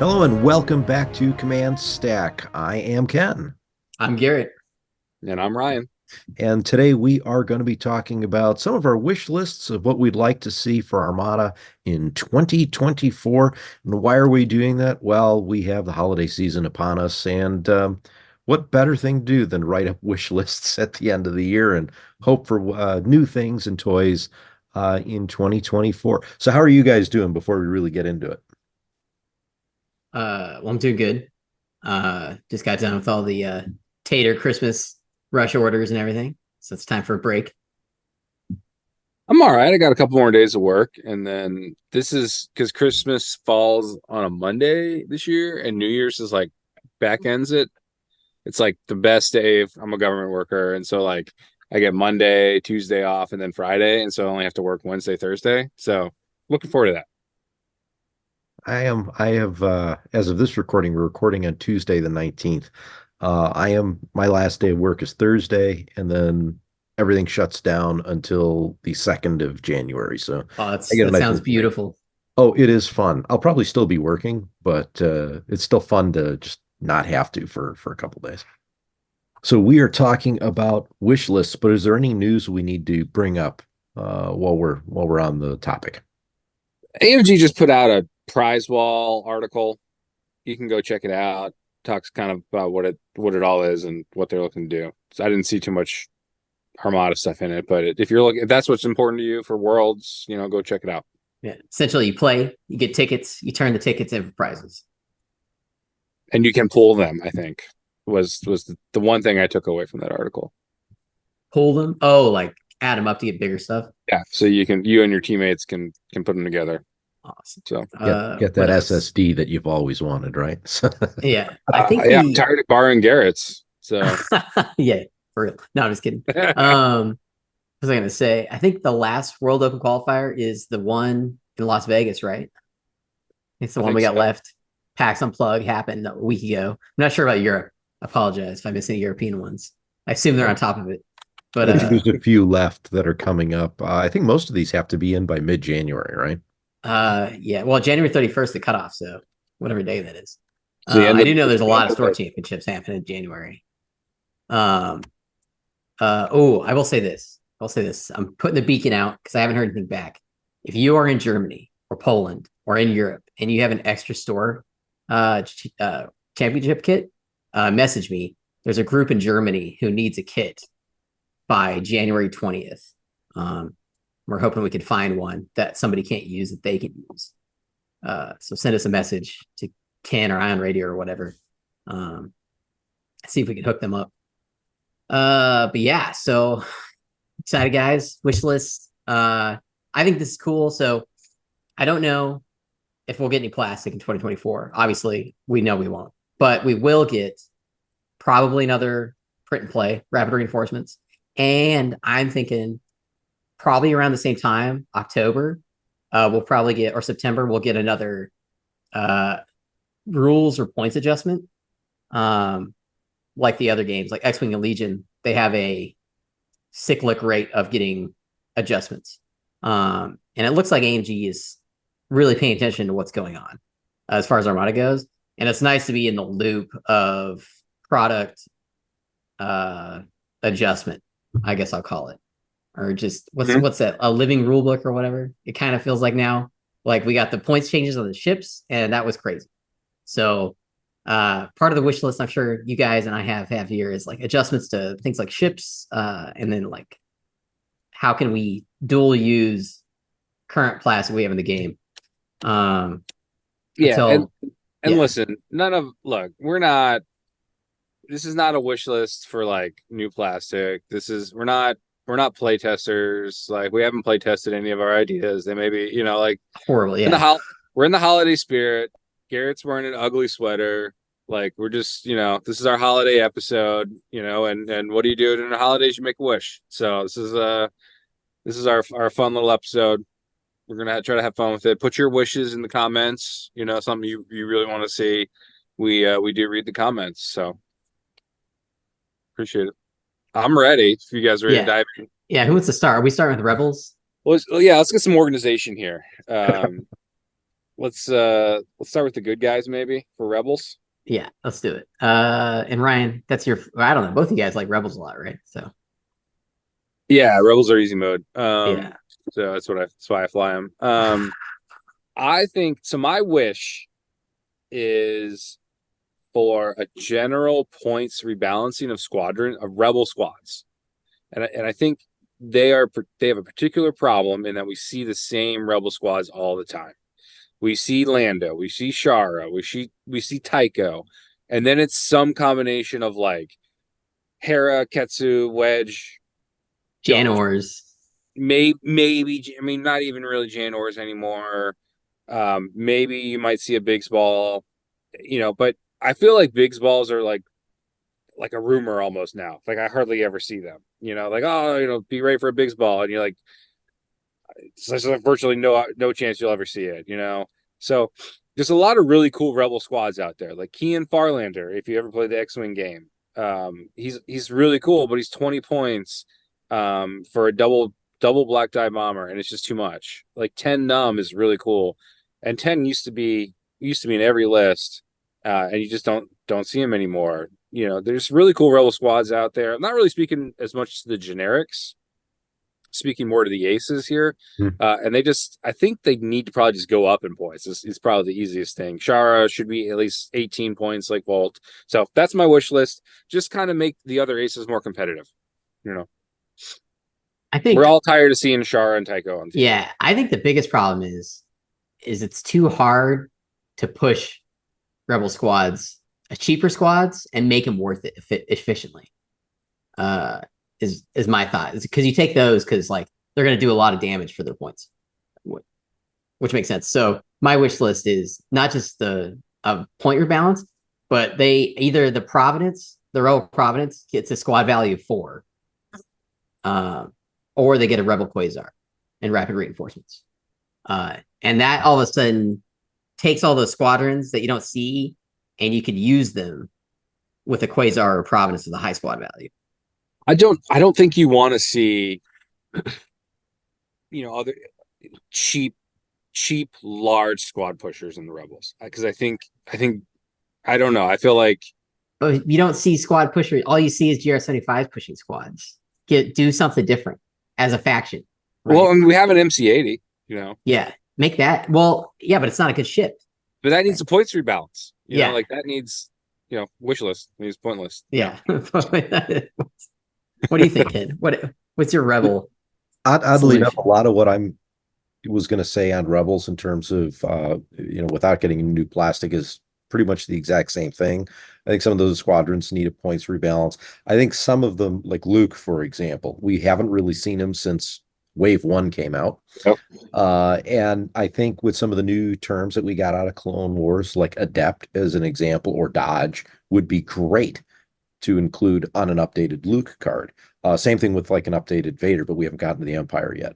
Hello and welcome back to Command Stack. I am Ken. I'm Garrett. And I'm Ryan. And today we are going to be talking about some of our wish lists of what we'd like to see for Armada in 2024. And why are we doing that? Well, we have the holiday season upon us, and what better thing to do than write up wish lists at the end of the year and hope for new things and toys in 2024. So how are you guys doing before we really get into it? Well, I'm doing good. Just got done with all the Tater Christmas rush orders and everything, so it's time for a break. I'm all right. I got a couple more days of work, and then this is because Christmas falls on a Monday this year, and New Year's is like back ends it. It's like the best day if I'm a government worker, and so like I get Monday, Tuesday off, and then Friday, and so I only have to work Wednesday, Thursday. So looking forward to that. I have, as of this recording, we're recording on Tuesday, the 19th. My last day of work is Thursday, and then everything shuts down until the 2nd of January. So that sounds beautiful. Oh, it is fun. I'll probably still be working, but it's still fun to just not have to for a couple days. So we are talking about wish lists, but is there any news we need to bring up while we're on the topic? AMG just put out a prize wall article. You can go check it out. Talks kind of about what it all is and what they're looking to do. So I didn't see too much Armada stuff in it, but if that's what's important to you for Worlds, go check it out. Yeah, essentially, you play, you get tickets, you turn the tickets in for prizes, and you can pull them. I think was the one thing I took away from that article. Pull them? Oh, like add them up to get bigger stuff. Yeah, so you and your teammates can put them together. Awesome. So get that SSD that you've always wanted, right? Yeah, I think I'm tired of borrowing Garrett's. So yeah, for real. No, I'm just kidding. What was I gonna say? I think the last World Open qualifier is the one in Las Vegas, right? It's the one we got left. PAX Unplugged happened a week ago. I'm not sure about Europe. I apologize if I miss any European ones. I assume they're on top of it. But I think there's a few left that are coming up. I think most of these have to be in by mid-January, right? Yeah. Well, January 31st, the cutoff. So whatever day that is. I do know there's a lot of store championships happening in January. I will say this. I'm putting the beacon out because I haven't heard anything back. If you are in Germany or Poland or in Europe and you have an extra store championship kit, message me. There's a group in Germany who needs a kit by January 20th. We're hoping we can find one that somebody can't use that they can use. So send us a message to Ken or Ion Radio or whatever. See if we can hook them up. But yeah, so excited, guys. Wish list. I think this is cool. So I don't know if we'll get any plastic in 2024. Obviously, we know we won't, but we will get probably another print and play rapid reinforcements. And I'm thinking probably around the same time, October, we'll probably get, or September, we'll get another rules or points adjustment. Like the other games, like X-Wing and Legion, they have a cyclic rate of getting adjustments. And it looks like AMG is really paying attention to what's going on as far as Armada goes. And it's nice to be in the loop of product adjustment, I guess I'll call it. Or just what's that? A living rule book or whatever. It kind of feels like now, like we got the points changes on the ships, and that was crazy. So part of the wish list, I'm sure you guys and I have here is like adjustments to things like ships, and then like how can we dual use current plastic we have in the game. Listen, we're not. This is not a wish list for like new plastic. We're not play testers. Like we haven't play tested any of our ideas. They may be, like horrible. Yeah. We're in the holiday spirit. Garrett's wearing an ugly sweater. Like we're just, this is our holiday episode, and what do you do during the holidays? You make a wish. So this is our fun little episode. We're going to try to have fun with it. Put your wishes in the comments, something you really want to see. We do read the comments. So appreciate it. I'm ready. If you guys are ready to dive in. Yeah, who wants to start? Are we starting with Rebels? Well, let's get some organization here. start with the good guys maybe for Rebels. Yeah, let's do it. And Ryan, that's your. I don't know. Both of you guys like Rebels a lot, right? So Yeah, Rebels are easy mode. yeah, So that's why I fly them. I think so. My wish is for a general points rebalancing of Rebel squads, and I think they have a particular problem in that we see the same Rebel squads all the time. We see Lando, we see Shara, we see Tycho, and then it's some combination of like Hera, Ketsu, Wedge, Janors. maybe I mean not even really Janors anymore. Maybe you might see a Biggs ball, but I feel like Biggs balls are like a rumor almost now. Like I hardly ever see them. Like be ready for a Biggs ball, and you're like, there's like virtually no chance you'll ever see it. So there's a lot of really cool Rebel squads out there, like Kian Farlander. If you ever played the X-wing game, he's really cool, but he's 20 points for a double black die bomber, and it's just too much. Like 10 num is really cool, and 10 used to be in every list, and you just don't see him anymore. There's really cool Rebel squads out there. I'm not really speaking as much to the generics, speaking more to the aces here. And I think they need to probably just go up in points. It's probably the easiest thing. Shara should be at least 18 points like Volt. So that's my wish list. Just kind of make the other aces more competitive. I think we're all tired of seeing Shara and Tycho on TV. Yeah, I think the biggest problem is it's too hard to push Rebel squads, cheaper squads, and make them worth it efficiently. Is my thought. Is because you take those because like they're going to do a lot of damage for their points, which makes sense. So my wish list is not just the point rebalance, but they either the Rebel Providence gets a squad value of 4, or they get a Rebel Quasar and rapid reinforcements, and that all of a sudden takes all those squadrons that you don't see, and you could use them with a Quasar or Providence with a high squad value. I don't think you want to see, other cheap large squad pushers in the Rebels, because I think I don't know. I feel like, but you don't see squad pushers. All you see is GR75s pushing squads. Do something different as a faction. Right? Well, I mean, we have an MC80. Yeah, make that. Well, yeah, but it's not a good ship. But that needs a points rebalance. Yeah, like that needs wish list. It needs pointless. Yeah. What do you think, Ted? What's your Rebel? Oddly enough, a lot of what I was going to say on Rebels in terms of, without getting new plastic is pretty much the exact same thing. I think some of those squadrons need a points rebalance. I think some of them, like Luke, for example, we haven't really seen him since Wave 1 came out. Yep. And I think with some of the new terms that we got out of Clone Wars, like Adept as an example, or Dodge, would be great to include on an updated Luke card. Same thing with like an updated Vader, but we haven't gotten to the Empire yet.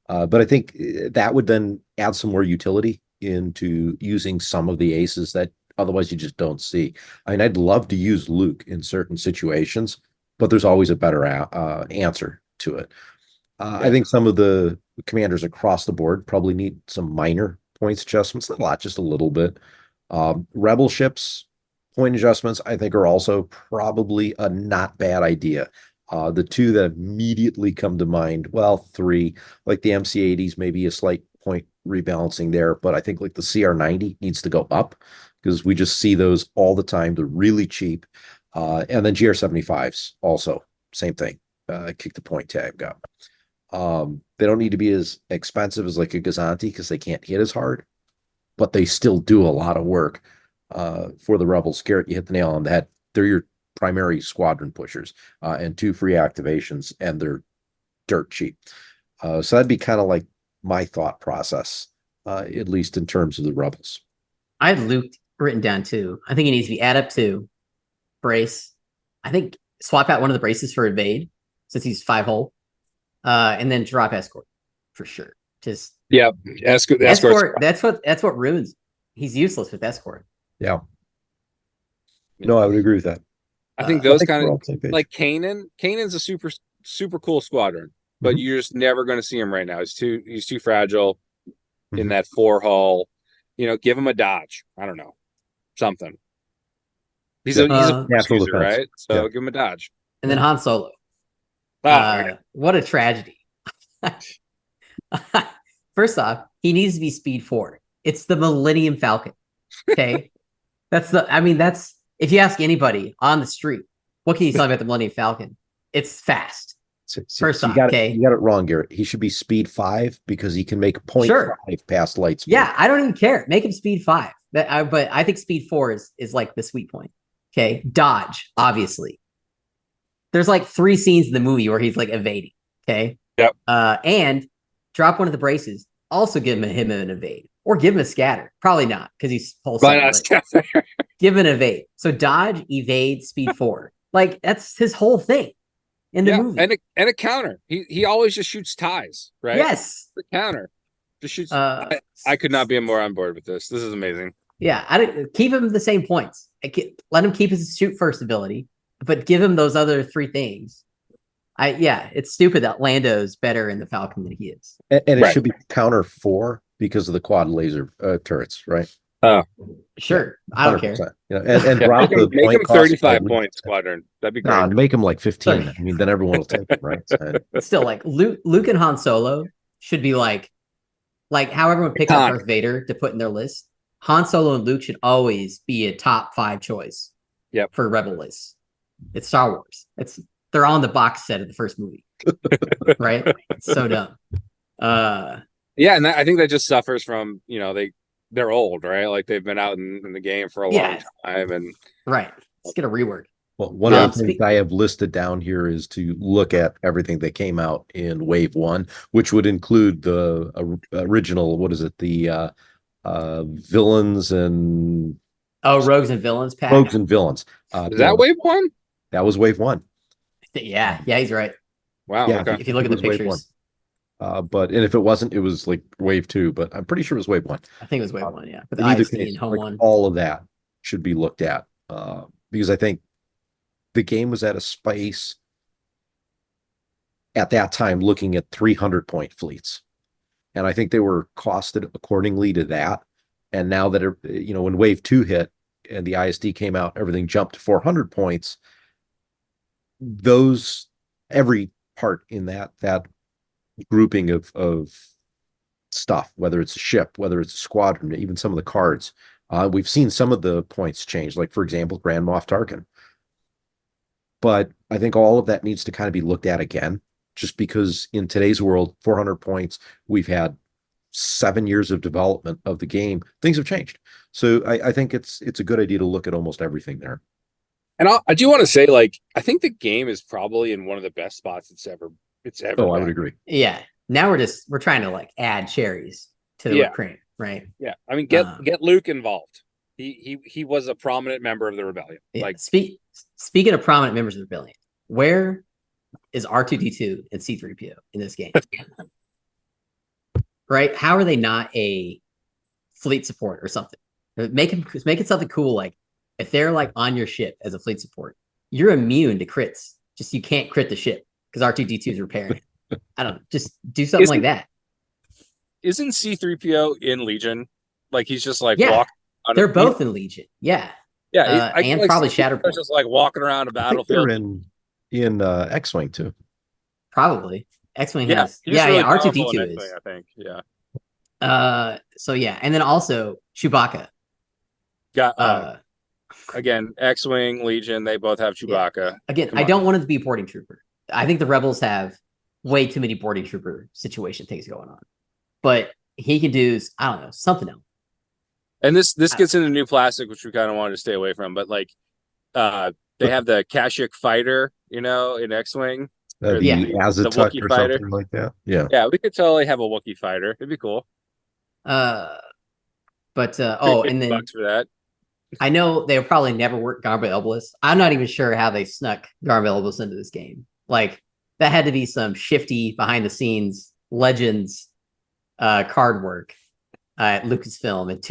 But I think that would then add some more utility into using some of the aces that otherwise you just don't see. I mean, I'd love to use Luke in certain situations, but there's always a better answer to it. Yeah. I think some of the commanders across the board probably need some minor points adjustments, not a lot, just a little bit. Rebel ships, point adjustments, I think, are also probably a not bad idea. The two that immediately come to mind, well, 3, like the MC80s, maybe a slight point rebalancing there, but I think like the CR90 needs to go up because we just see those all the time. They're really cheap. And then GR75s also, same thing, kick the point tag up. They don't need to be as expensive as like a Gazanti because they can't hit as hard, but they still do a lot of work. For the Rebels. Garrett, you hit the nail on the head. They're your primary squadron pushers, and 2 free activations, and they're dirt cheap. So that'd be kind of like my thought process, at least in terms of the Rebels. I had Luke written down too. I think he needs to be add up to brace. I think swap out one of the braces for evade since he's 5-hole, and then drop escort for sure. Just escort. That's what ruins. He's useless with escort. Yeah. No, I would agree with that. I think those kind of like Kanan's a super cool squadron, but you're just never going to see him right now. He's too fragile in that 4 hull. give him a dodge. I don't know, something. He's Yeah. a force Natural user, defense. right? So Yeah. give him a dodge. And then Han Solo. Oh, What a tragedy. First off, he needs to be speed 4. It's the Millennium Falcon. Okay. That's if you ask anybody on the street, what can you tell me about the Millennium Falcon? It's fast. First off, okay. You got it wrong, Garrett. He should be speed 5 because he can make 0.5 past light speed. Yeah, I don't even care. Make him speed 5. But I think speed 4 is like the sweet point. Okay. Dodge, obviously. There's like 3 scenes in the movie where he's like evading. Okay. Yep. And drop one of the braces. Also give him an evade. Or give him a scatter. Probably not, because he's pulse. Give him an evade. So dodge, evade, speed 4. Like that's his whole thing in the movie. And a counter. He always just shoots ties, right? Yes. The counter. Just shoots. I could not be more on board with this. This is amazing. Yeah, I didn't keep him the same points. Let him keep his shoot first ability, but give him those other 3 things. It's stupid that Lando's better in the Falcon than he is. And it should be counter 4 because of the quad laser turrets, right? Oh, sure. I don't care. And drop the make him 35 points squadron. That'd be great. Nah, make him like 15. I mean, then everyone will take it, right? Still, like Luke and Han Solo should be like how everyone picks up Darth Vader to put in their list. Han Solo and Luke should always be a top 5 choice. Yep. For Rebel lists. It's Star Wars. They're on the box set of the first movie. Right? It's so dumb. Yeah, and I think that just suffers from, they're old, right? Like they've been out in the game for a long time. And right. Let's get a rework. Well, one of the things I have listed down here is to look at everything that came out in Wave 1, which would include the original, what is it? The villains and Rogues and Villains pack. Rogues and Villains. Is that Wave 1? That was Wave 1. Yeah, he's right. Wow. Yeah, okay. If you look at the pictures. And if it wasn't, it was like Wave 2, but I'm pretty sure it was Wave 1. I think it was Wave 1, yeah. But in either case, home one. all of that should be looked at because I think the game was at a space at that time looking at 300-point fleets. And I think they were costed accordingly to that. And now that, when Wave 2 hit and the ISD came out, everything jumped to 400 points. Every part in that grouping of stuff, whether it's a ship, whether it's a squadron, even some of the cards, we've seen some of the points change, like, for example, Grand Moff Tarkin. But I think all of that needs to kind of be looked at again, just because in today's world, 400 points, we've had 7 years of development of the game. Things have changed. So I think it's a good idea to look at almost everything there. And I do want to say, I think the game is probably in one of the best spots it's ever Oh, I would agree. Yeah. Now we're trying to add cherries to the whipped cream, right? Yeah. I mean, get Luke involved. He was a prominent member of the rebellion. Yeah. Speaking of prominent members of the rebellion, where is R2D2 and C3PO in this game? Right? How are they not a fleet support or something? Make it something cool. Like if they're on your ship as a fleet support, you're immune to crits. Just you can't crit the ship because R2D2 is repairing. I don't know. Just do something like that. Isn't C3PO in Legion? He's just walking. They're both in Legion. Yeah. Yeah. And probably Shatterpoint. Just walking around a battlefield. They're in X-Wing too. Probably. X-Wing has. Yeah, really R2D2 is. I think. Yeah. And then also Chewbacca. Got again, X-Wing, Legion, they both have Chewbacca. Yeah. Again, I don't want it to be boarding trooper. I think the Rebels have way too many boarding trooper situation things going on. But he can do, I don't know, something else. And this gets into new plastic, which we kind of wanted to stay away from. But they have the Kashyyyk fighter, in X-Wing. The Azatec or fighter. Something like that. Yeah. Yeah, we could totally have a Wookiee fighter. It'd be cool. And then bucks for that. I know they'll probably never work Garba Elblis. I'm not even sure how they snuck Garba Elblis into this game. That had to be some shifty behind the scenes Legends card work at Lucasfilm and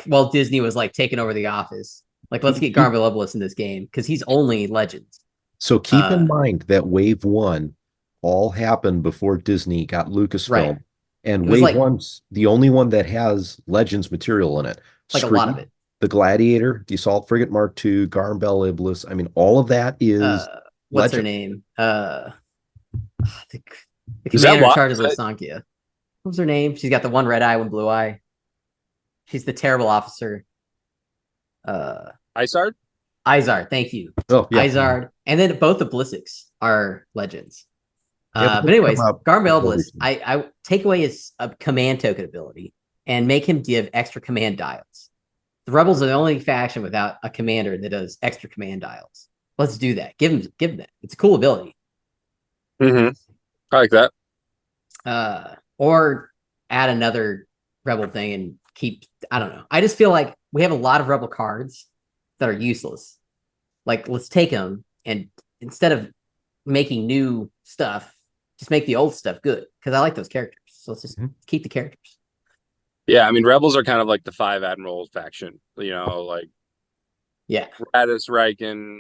while Disney was taking over the office. Let's get Garba Elblis in this game because he's only Legends. So keep in mind that Wave 1 all happened before Disney got Lucasfilm. Right. And It was Wave like One's the only one that has Legends material in it. a lot of Screed, it. the Gladiator, the Assault Frigate Mark II, Garmbel Iblis. I mean, all of that is What's her Legend. name? The, the Is that commander in why? charge of Lysankia. What was her name? She's got the one red eye, one blue eye. She's the terrible officer. Isard? Izard, thank you. Oh, yeah. Izard. And then both the Blissics are legends. Yeah, But anyways, Garmbel more Bliss, recently. I take away his command token ability and make him give extra command dials. The Rebels are the only faction without a commander that does extra command dials. Let's do that. Give him that. It's a cool ability. Mm-hmm. I like that. Or add another Rebel thing and keep. I don't know. I just feel like we have a lot of Rebel cards that are useless. Like, let's take them and instead of making new stuff, just make the old stuff good because I like those characters. So let's just keep the characters. Yeah, I mean, Rebels are kind of like the 5 Admiral faction, like Yeah. Radis, Riken,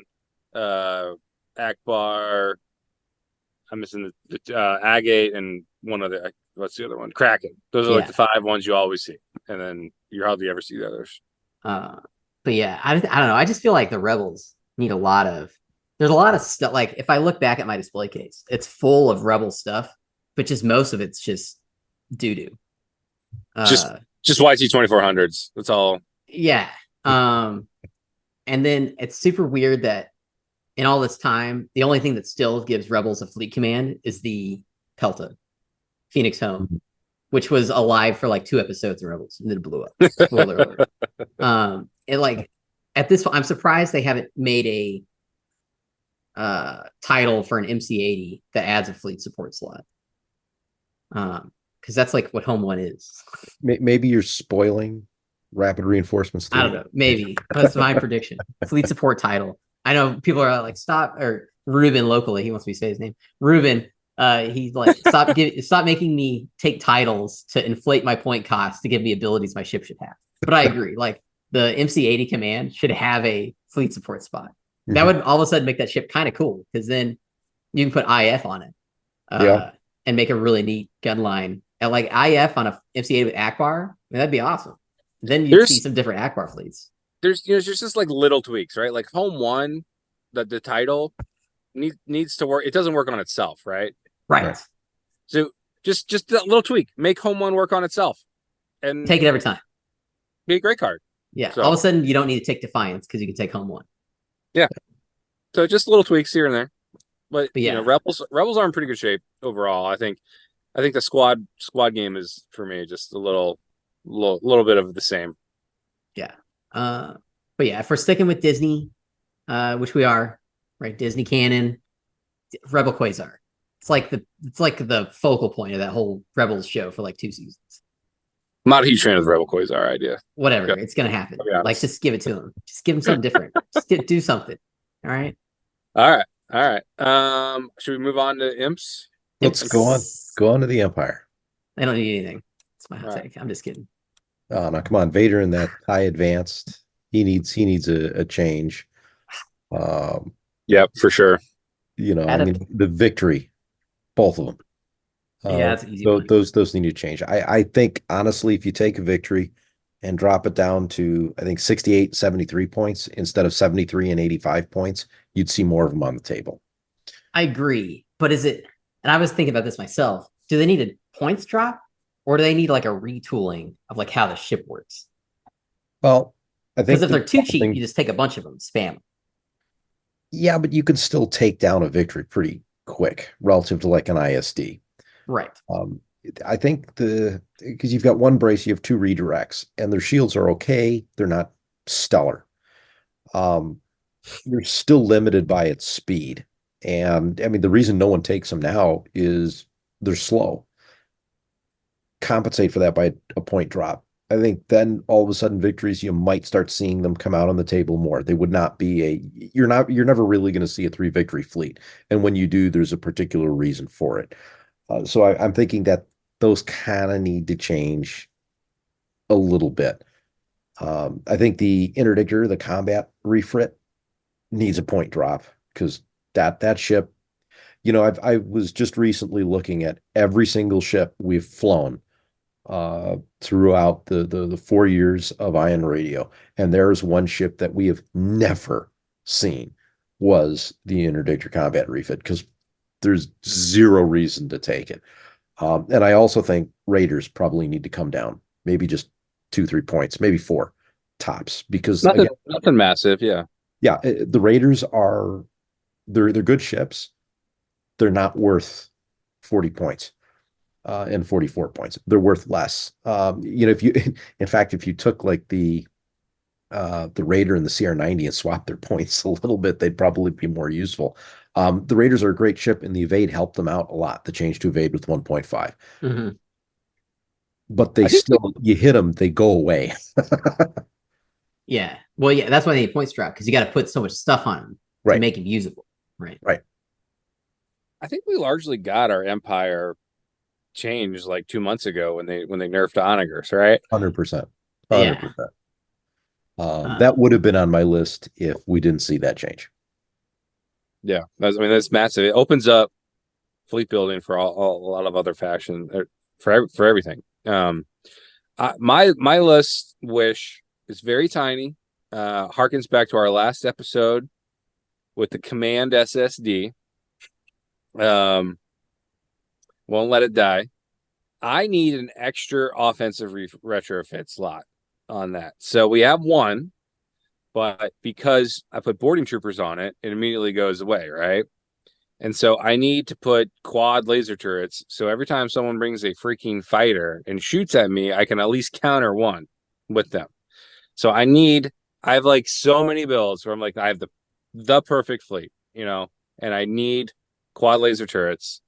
Akbar. I'm missing the Agate and one other. What's the other one? Kraken. Those are like the 5 ones you always see, and then you hardly ever see the others. But yeah, I don't know. I just feel like the Rebels need a lot of. There's a lot of stuff. Like if I look back at my display case, it's full of Rebel stuff, but just most of it's just doo doo. Just YT 2400s. That's all. Yeah. And then it's super weird that in all this time, the only thing that still gives Rebels a fleet command is the Pelta, Phoenix Home, which was alive for like 2 episodes of Rebels and then it blew up. Spoiler alert. It like at this point, I'm surprised they haven't made a title for an MC80 that adds a fleet support slot. Because that's like what Home 1 is. Maybe you're spoiling rapid reinforcements. I don't know. Maybe that's my prediction. Fleet support title. I know people are like, stop, or Ruben locally. He wants me to say his name. Ruben. He's like, stop making me take titles to inflate my point cost to give me abilities my ship should have. But I agree. Like the MC80 command should have a fleet support spot. Mm-hmm. That would all of a sudden make that ship kind of cool because then you can put IF on it. And make a really neat gun line. And like IF on a MC8 with Akbar, I mean, that'd be awesome. Then you see some different Akbar fleets. There's just like little tweaks, right? Like Home 1, the title needs to work. It doesn't work on itself, right? Right. So just that little tweak. Make Home 1 work on itself. And take it every time. Be a great card. Yeah. So, all of a sudden you don't need to take Defiance because you can take Home 1. Yeah. So just little tweaks here and there. But yeah, Rebels are in pretty good shape overall. I think the squad game is for me just a little bit of the same. Yeah. But yeah, if we're sticking with Disney, which we are, right? Disney canon, Rebel Quasar. It's like the focal point of that whole Rebels show for like 2 seasons. I'm not a huge fan of the Rebel Quasar idea. Whatever, it's gonna happen. Like just give it to him. Just give him something different. Just do something. All right. All right. Should we move on to imps? Let's go on to the Empire. They don't need anything. That's my hot take. I'm just kidding. Oh no, come on. Vader in that high advanced. He needs a change. Yep, for sure. The victory, both of them. Yeah, that's an easy one. Those need to change. I think honestly, if you take a victory and drop it down to I think 68, 73 points instead of 73 and 85 points, you'd see more of them on the table. I agree. But is it, and I was thinking about this myself, do they need a points drop or do they need like a retooling of like how the ship works? Well, I think because if they're too cheap, you just take a bunch of them, spam. Yeah, but you can still take down a victory pretty quick relative to like an ISD. Right. I think because you've got one brace, you have 2 redirects, and their shields are okay. They're not stellar. You're still limited by its speed. And I mean, the reason no one takes them now is they're slow. Compensate for that by a point drop. I think then all of a sudden victories, you might start seeing them come out on the table more. They would not be you're never really going to see a 3 victory fleet. And when you do, there's a particular reason for it. So I'm thinking that those kind of need to change a little bit. I think the interdictor, the combat refit, needs a point drop because that ship, I was just recently looking at every single ship we've flown throughout the 4 years of Ion Radio. And there's one ship that we have never seen was the Interdictor Combat Refit, because there's zero reason to take it. And I also think Raiders probably need to come down, maybe just 2-3 points, maybe 4 tops, because nothing massive. Yeah. Yeah. The Raiders they're good ships. They're not worth 40 points. And 44 points. They're worth less. In fact, if you took like the Raider and the CR90 and swapped their points a little bit, they'd probably be more useful. The Raiders are a great ship, and the evade helped them out a lot. The change to evade with 1.5. Mm-hmm. But you hit them, they go away. Yeah. Well, yeah, that's why they need points drop, because you got to put so much stuff on them to make them usable. Right. I think we largely got our Empire changed like 2 months ago when they nerfed Onagers, right? 100%. Yeah. That would have been on my list if we didn't see that change. Yeah, that's massive. It opens up fleet building for a lot of other factions, for everything. My list wish is very tiny. Harkens back to our last episode with the command SSD. Won't let it die. I need an extra offensive retrofit slot on that. So we have one, but because I put boarding troopers on it, it immediately goes away, right? And so I need to put quad laser turrets. So every time someone brings a freaking fighter and shoots at me, I can at least counter one with them. So I have like so many builds where I'm like, I have the perfect fleet, and I need quad laser turrets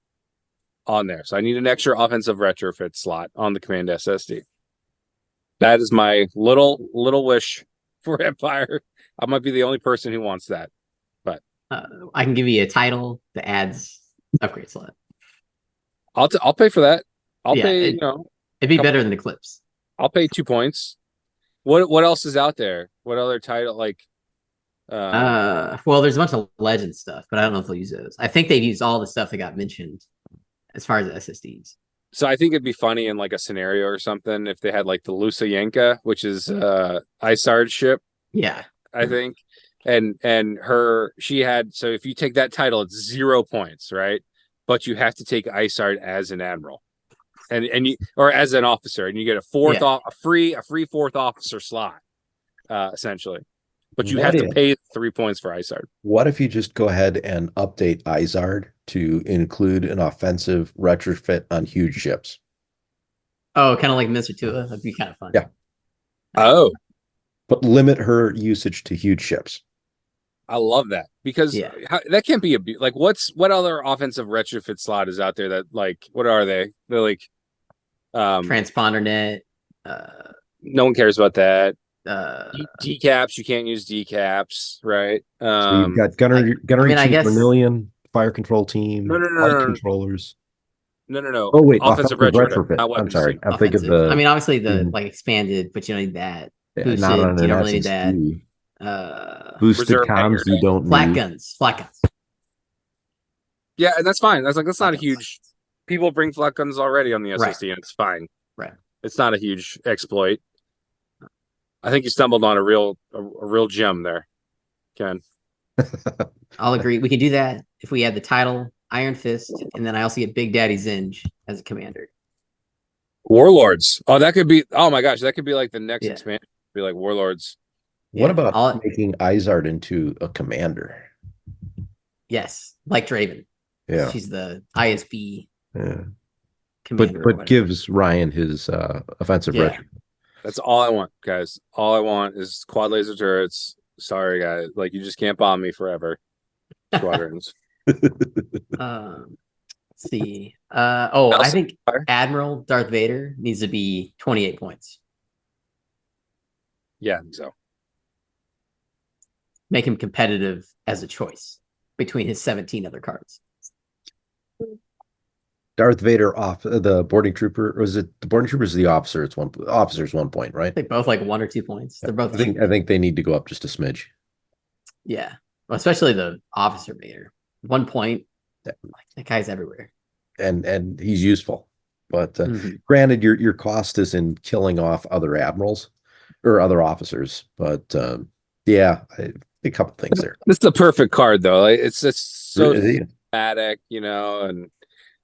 on there. So I need an extra offensive retrofit slot on the command SSD. That is my little wish for Empire. I might be the only person who wants that, but I can give you a title that adds upgrade slot. I'll pay for that. I'll pay. It'd be better than Eclipse. I'll pay 2 points. What else is out there? What other title Well, there's a bunch of legend stuff, but I don't know if they'll use those. I think they've used all the stuff that got mentioned as far as SSDs. So I think it'd be funny in like a scenario or something if they had like the Lusayenka, which is Isard's ship. Yeah. I think. And she had, so if you take that title, it's 0 points, right? But you have to take Isard as an admiral. Or as an officer, and you get a free 4th officer slot, essentially. But you have to pay 3 points for Isard. What if you just go ahead and update Isard to include an offensive retrofit on huge ships? Oh, kind of like Mr. Tua? That'd be kind of fun. Yeah. Oh. But limit her usage to huge ships. I love that, because that can't be what other offensive retrofit slot is out there that, like, what are they? They're like transponder net. No one cares about that. Decaps, you can't use decaps, right? So you've got gunnery chief, Vermilion, fire control team, no. controllers. No. Oh wait, offensive retrofit. I'm sorry. I'm thinking the. I mean, obviously the expanded, but you don't need that. Boosted, not on you an don't really need SSD. that. Boosted comms, you don't flat need. guns. Yeah, and that's fine. That's not a huge. People bring flat guns already on the SSD, and it's fine. Right. It's not a huge exploit. I think you stumbled on a real gem there, Ken. I'll agree. We can do that if we add the title Iron Fist, and then I also get Big Daddy Zinj as a commander. Warlords. Oh, that could be. Oh my gosh, that could be like the next expansion. Be like Warlords. What about making Izard into a commander? Yes, like Draven. Yeah, she's the ISB. Yeah, commander, but gives Ryan his offensive retro. That's all I want, guys. All I want is quad laser turrets. Sorry, guys. Like, you just can't bomb me forever. Squadrons. Let's see. I think Admiral Darth Vader needs to be 28 points. Yeah, I think so. Make him competitive as a choice between his 17 other cards. Darth Vader off the boarding trooper, or is it the boarding trooper? Is the officer? It's officer's 1 point, right? They both like 1 or 2 points. They're both. I think they need to go up just a smidge. Yeah, well, especially the officer Vader. 1 point. That guy's everywhere. And he's useful. But Mhm. granted, your cost is in killing off other admirals or other officers. But yeah, a couple things there. This is the perfect card though. Like, it's so Yeah. thematic, and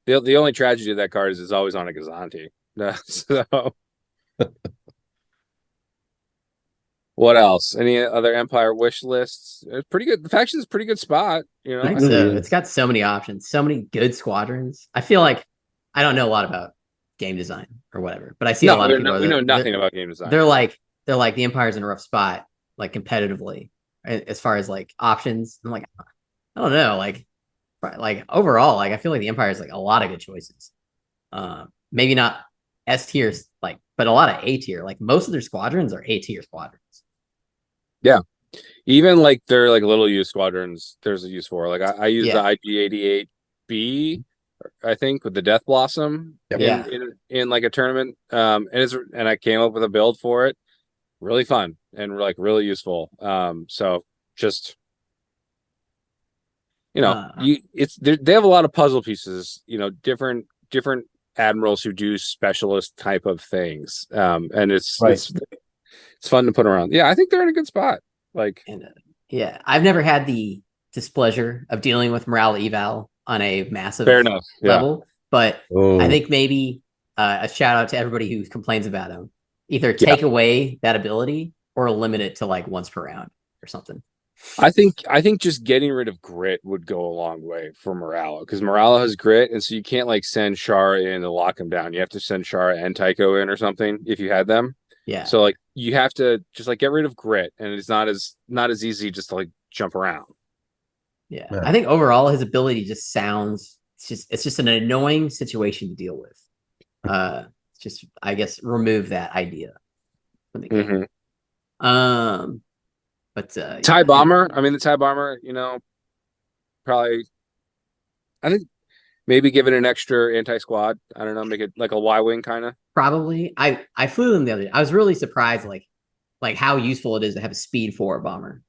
the only tragedy of that card is it's always on a Gazanti. So what else? Any other Empire wish lists? It's pretty good. The faction is a pretty good spot. I think really so. is. It's got so many options, so many good squadrons. I feel like I don't know a lot about game design or whatever, but I see a lot of people. We know nothing about game design. They're like the Empire's in a rough spot, like competitively, as far as like options. I'm like, I don't know, like overall, like I feel like the Empire's like a lot of good choices. Maybe not S tiers, like, but a lot of A tier. Like most of their squadrons are A tier squadrons. Yeah. Even like they're like little use squadrons, there's a use for. Like I use the IG-88B, I think, with the Death Blossom in like a tournament. And I came up with a build for it. Really fun and like really useful. So just they have a lot of puzzle pieces, different admirals who do specialist type of things. And it's fun to put around. Yeah, I think they're in a good spot. Like, I've never had the displeasure of dealing with morale eval on a massive level, but I think maybe a shout out to everybody who complains about them. Either take away that ability or limit it to like once per round or something. I think just getting rid of grit would go a long way for Moralo, because Moralo has grit, and so you can't like send Shara in to lock him down. You have to send Shara and Tycho in or something if you had them. Yeah. So like you have to just like get rid of grit, and it's not as easy just to like jump around. Yeah. I think overall his ability just sounds it's just an annoying situation to deal with. Just I guess remove that idea from the game. But TIE bomber. I mean, the TIE bomber. Probably. I think maybe give it an extra anti-squad. I don't know, make it like a Y-wing kind of. Probably. I flew them the other day. I was really surprised, like how useful it is to have a speed 4 bomber.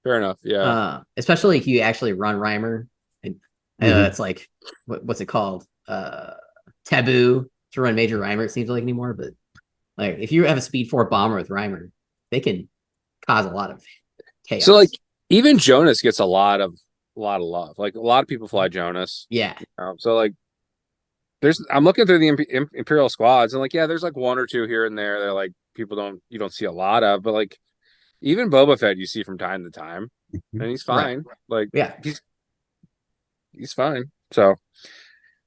Fair enough. Yeah. Especially if you actually run Reimer. And I know that's like what's it called? Taboo to run Major Reimer, it seems like anymore, but like if you have a speed 4 bomber with Reimer, they can cause a lot of chaos. So like even Jonas gets a lot of love. Like a lot of people fly Jonas. Yeah. So like I'm looking through the Imperial squads and like there's like one or two here and there that like you don't see a lot of, but like even Boba Fett you see from time to time, and he's fine. Right. Like he's fine. So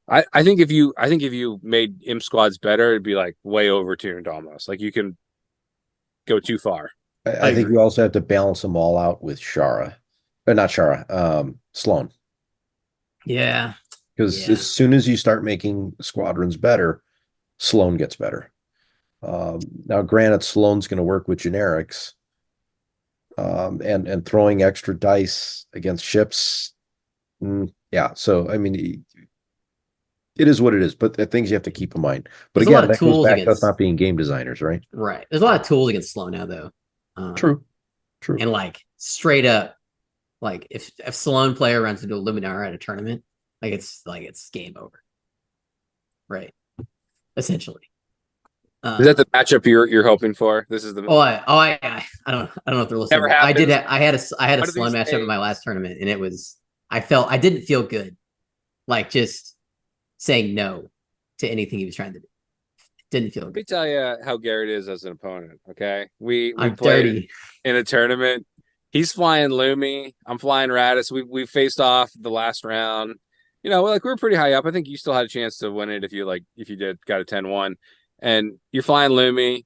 I think if you made imp squads better, it'd be like way overtuned almost. Like you can go too far. I think you also have to balance them all out with Shara. Or not Shara, Sloan. Yeah. Because as soon as you start making squadrons better, Sloan gets better. Now, granted, Sloan's going to work with generics, and throwing extra dice against ships. So I mean, it is what it is, but the things you have to keep in mind. But again, that goes back to us not being game designers, right? Right. There's a lot of tools against Sloan now, though. True. And like straight up, like if Sloan player runs into a Luminar at a tournament, it's game over. Right. Essentially. Is that the matchup you're hoping for? This is the. I don't know if they're listening. I had a Sloan matchup in my last tournament, and it was I didn't feel good, like just saying no to anything he was trying to do. Didn't feel good. Let me tell you how Garrett is as an opponent. Okay, we I'm played dirty in a tournament. He's flying Lumi. I'm flying Radis. We faced off the last round. We were pretty high up. I think you still had a chance to win it if you got a 10-1. And you're flying Lumi.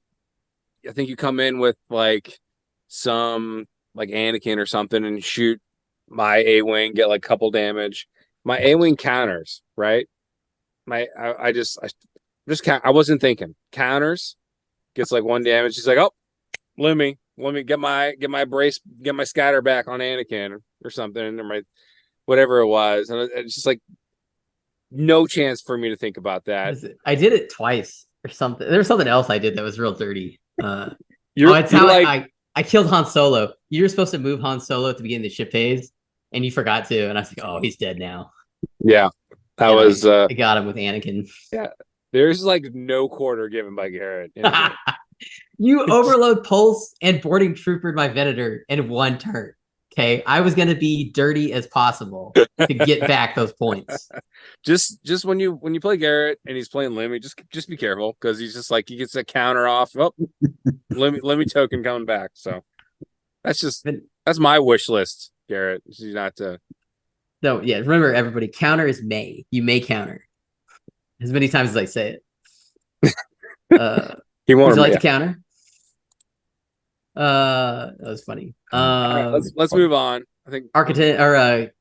I think you come in with like some like Anakin or something and shoot my A-wing, get like couple damage. My A-wing counters, right? I wasn't thinking. Counters, gets like 1 damage. He's like, oh, Lumi, let me get my brace, get my scatter back on Anakin or something, or whatever it was. And it's just like no chance for me to think about that. I did it twice or something. There was something else I did that was real dirty. I killed Han Solo. You were supposed to move Han Solo at the beginning of the ship phase, and you forgot to. And I was like, oh, he's dead now. Yeah. I got him with Anakin. Yeah. There's like no quarter given by Garrett. You overload pulse and boarding trooper my Venator in one turn. Okay, I was gonna be dirty as possible to get back those points. Just when you play Garrett and he's playing Lemmy, just be careful because he's just like he gets a counter off. Oh, Lemmy token coming back. So that's my wish list, Garrett. She's not to. No, yeah. Remember, everybody, counter is may. You may counter as many times as I say it. He won't. Would you like to counter? That was funny. Right, let's move on. I think Architect or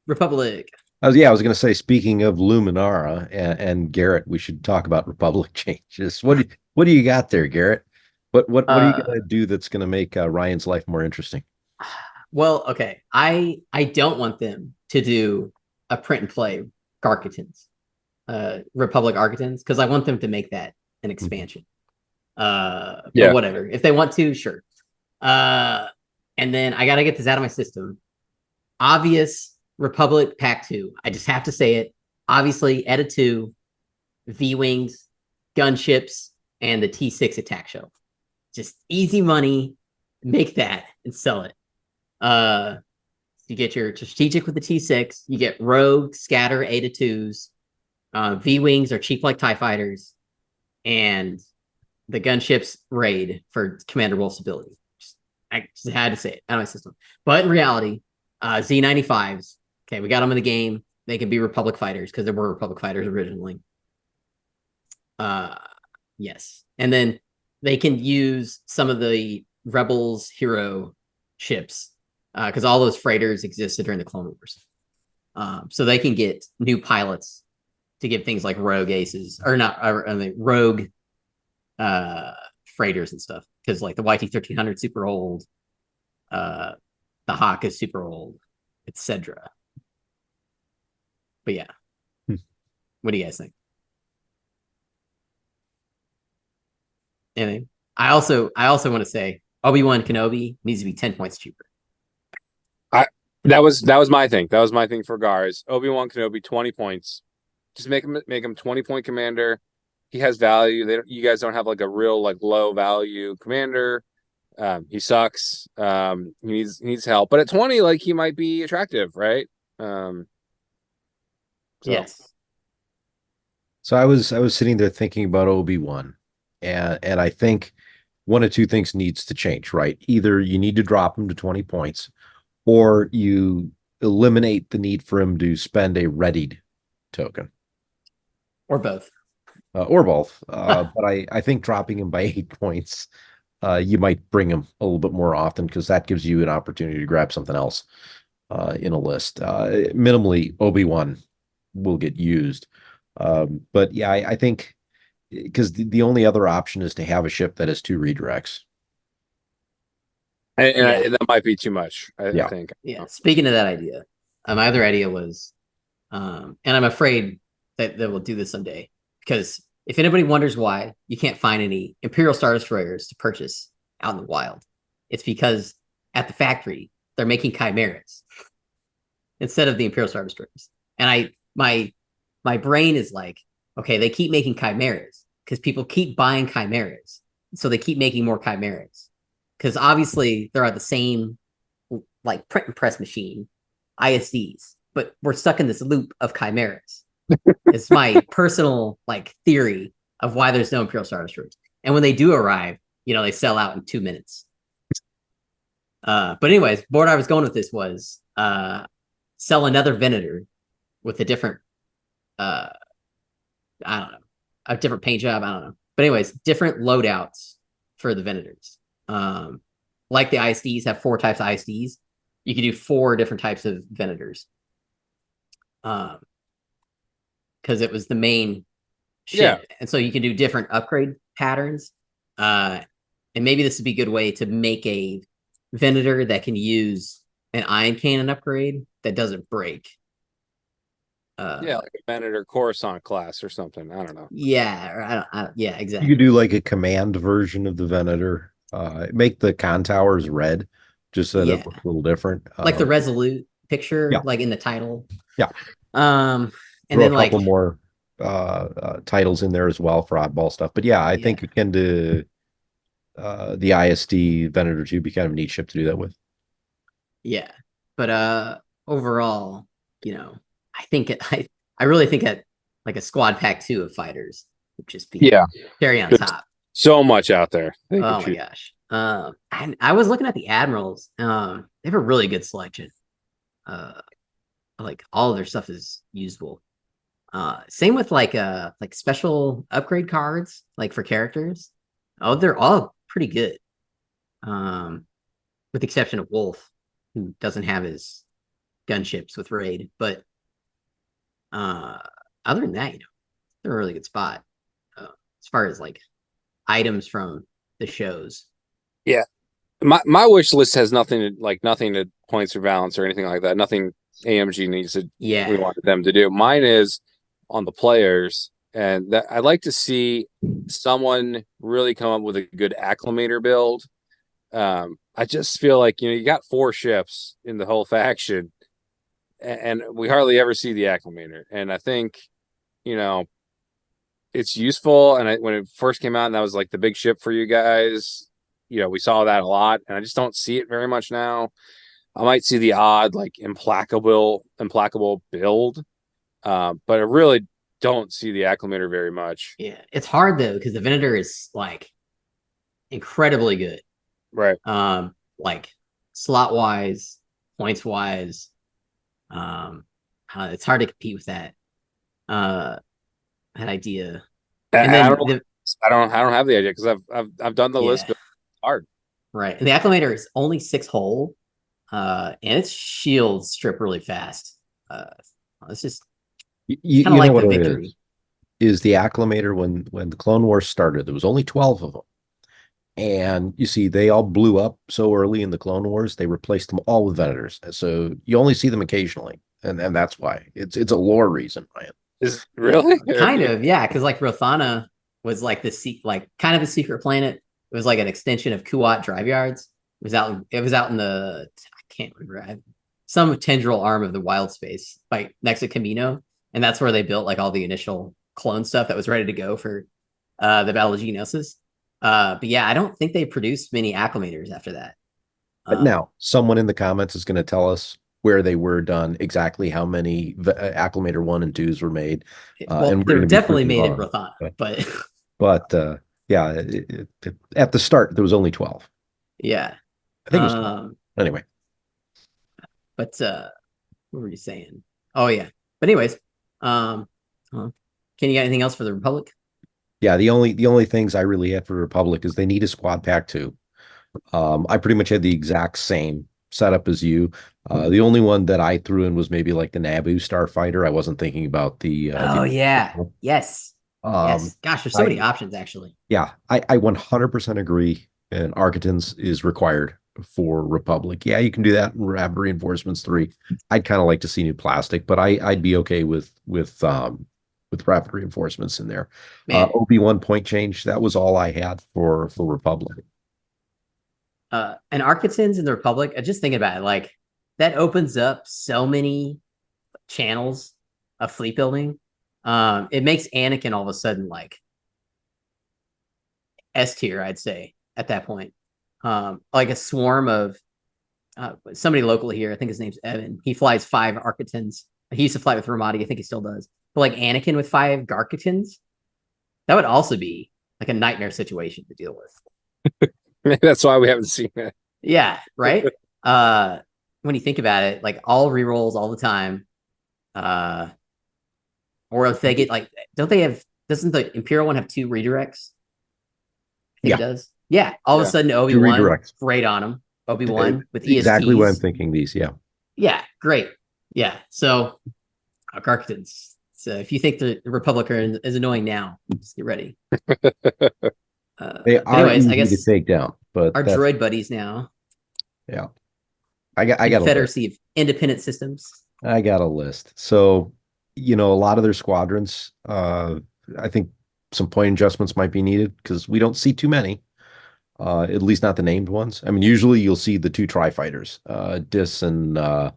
Republic. I was going to say, speaking of Luminara and Garrett, we should talk about Republic changes. What do you got there, Garrett? What are you going to do that's going to make Ryan's life more interesting? Well, okay, I don't want them to do a print and play Garkitans, Republic Architans, because I want them to make that an expansion. But whatever. If they want to, sure. And then I gotta get this out of my system. Obvious Republic Pack 2. I just have to say it. Obviously, Edda 2, V-Wings, gunships, and the T6 attack shell. Just easy money. Make that and sell it. You get your strategic with the T6. You get rogue, scatter, A to 2s. V-Wings are cheap like TIE fighters. And the gunships raid for Commander Wolf's ability. I just had to say it out of my system. But in reality, Z95s, okay, we got them in the game. They can be Republic fighters because they were Republic fighters originally. Yes. And then they can use some of the Rebels hero ships because all those freighters existed during the Clone Wars. So they can get new pilots to give things like rogue aces, or not, rogue freighters and stuff, because like the YT-1300 super old, the Hawk is super old, etc. But yeah, what do you guys think? Anything? I also want to say Obi-Wan Kenobi needs to be 10 points cheaper. That was my thing. That was my thing for Gars. Obi-Wan Kenobi 20 points. Just make him 20-point commander. He has value. You guys don't have like a real like low value commander. He sucks. He needs help. But at 20, like he might be attractive, right? Yes. So I was sitting there thinking about Obi-Wan, and I think one of two things needs to change, right? Either you need to drop him to 20 points, or you eliminate the need for him to spend a readied token. Or both. But I think dropping him by 8 points, you might bring him a little bit more often because that gives you an opportunity to grab something else in a list. Minimally, Obi-Wan will get used. But yeah, I think because the only other option is to have a ship that has 2 redirects. And that might be too much, I think. Yeah. Speaking of that idea, my other idea was, and I'm afraid that we'll do this someday, because if anybody wonders why you can't find any Imperial Star Destroyers to purchase out in the wild, it's because at the factory they're making chimeras instead of the Imperial Star Destroyers. And my brain is like, okay, they keep making chimeras because people keep buying chimeras, so they keep making more chimeras. Because obviously they're at the same like print and press machine, ISDs, but we're stuck in this loop of chimeras. It's my personal like theory of why there's no Imperial Star Destroyers. And when they do arrive, they sell out in 2 minutes. But anyways, where I was going with this was sell another Venator with a different, I don't know, a different paint job. I don't know. But anyways, different loadouts for the Venators. Like the ISDs have 4 types of ISDs. You can do 4 different types of Venators. Because it was the main ship. Yeah. And so you can do different upgrade patterns. And maybe this would be a good way to make a Venator that can use an ion cannon upgrade that doesn't break. Uh, yeah, like a Venator Coruscant class or something. I don't know. Yeah, or I don't, yeah, exactly. You could do like a command version of the Venator. Make the con towers red, just so that it looks a little different. Like the Resolute picture, like in the title. Yeah. And throw then a like couple more titles in there as well for oddball stuff. But yeah, I think akin to the ISD Venator 2 be kind of a neat ship to do that with. Yeah. But overall, I think I really think that like a squad pack 2 of fighters would just be cherry on top. So much out there. Oh my gosh. And I was looking at the Admirals. They have a really good selection. Like all of their stuff is usable. Same with like special upgrade cards, like for characters. Oh, they're all pretty good. With the exception of Wolf, who doesn't have his gunships with Raid. But other than that, they're a really good spot. As far as like items from the shows. Yeah. My wish list has nothing to points or balance or anything like that. Nothing AMG needs to we wanted them to do. Mine is on the players, and that I'd like to see someone really come up with a good acclimator build. I just feel like you got 4 ships in the whole faction, and we hardly ever see the acclimator. And I think it's useful. And when it first came out, and that was like the big ship for you guys, we saw that a lot, and I just don't see it very much now. I might see the odd like implacable build, but I really don't see the acclimator very much. Yeah, it's hard though because the Venator is like incredibly good, right? Like slot wise, points wise, it's hard to compete with that. That idea. And then I don't have the idea because I've done the list. It's hard, right? And the acclimator is only 6 hull. And its shields strip really fast. It's just kind of like the victory. Is the acclimator when the Clone Wars started, there was only 12 of them. And you see, they all blew up so early in the Clone Wars, they replaced them all with Venators. So you only see them occasionally. And that's why. It's a lore reason, Ryan. Is really? Kind of, yeah. Because like Rothana was like kind of a secret planet. It was like an extension of Kuat Drive Yards. It was out in the can't remember some tendril arm of the wild space next to Camino, and that's where they built like all the initial clone stuff that was ready to go for the Battle of Geonosis. But yeah, I don't think they produced many acclimators after that. But now someone in the comments is going to tell us where they were done, exactly how many acclimator 1 and 2s were made. And they were definitely made in Rothana, but yeah, at the start there was only 12. Yeah, I think it was 12. Anyway. But what were you saying? Oh yeah. But anyways, can you got anything else for the Republic? Yeah, the only things I really had for the Republic is they need a squad pack 2. I pretty much had the exact same setup as you. The only one that I threw in was maybe like the Naboo Starfighter. I wasn't thinking about the yes. Gosh, there's so many options actually. Yeah, I 100% agree. And Architans is required for Republic. Yeah, you can do that in Rapid Reinforcements 3. I'd kind of like to see new plastic, but I'd be okay with Rapid Reinforcements in there. Obi-Wan point change, that was all I had for Republic. And Architans in the Republic, just thinking about it, like that opens up so many channels of fleet building. It makes Anakin all of a sudden like S tier, I'd say, at that point. Like a swarm of somebody locally here, I think his name's Evan. He flies 5 Architans. He used to fly with Ramadi. I think he still does. But like Anakin with 5 Garchitans, that would also be like a nightmare situation to deal with. Maybe that's why we haven't seen it. Yeah, right? When you think about it, like all rerolls all the time. Or if they get like, doesn't the Imperial one have 2 redirects? I think it does. Yeah, all of a sudden Obi-Wan, great on him. Obi-Wan with ESPs. Exactly what I'm thinking these, yeah. Yeah, great. Yeah, so Garchitans. So if you think the Republic is annoying now, just get ready. They are anyways, I guess to take down, but our droid buddies now. Yeah, I got Confederacy of Independent Systems. I got a list. So a lot of their squadrons. I think some point adjustments might be needed because we don't see too many. At least not the named ones. I mean, usually you'll see the 2 tri-fighters, Dis and what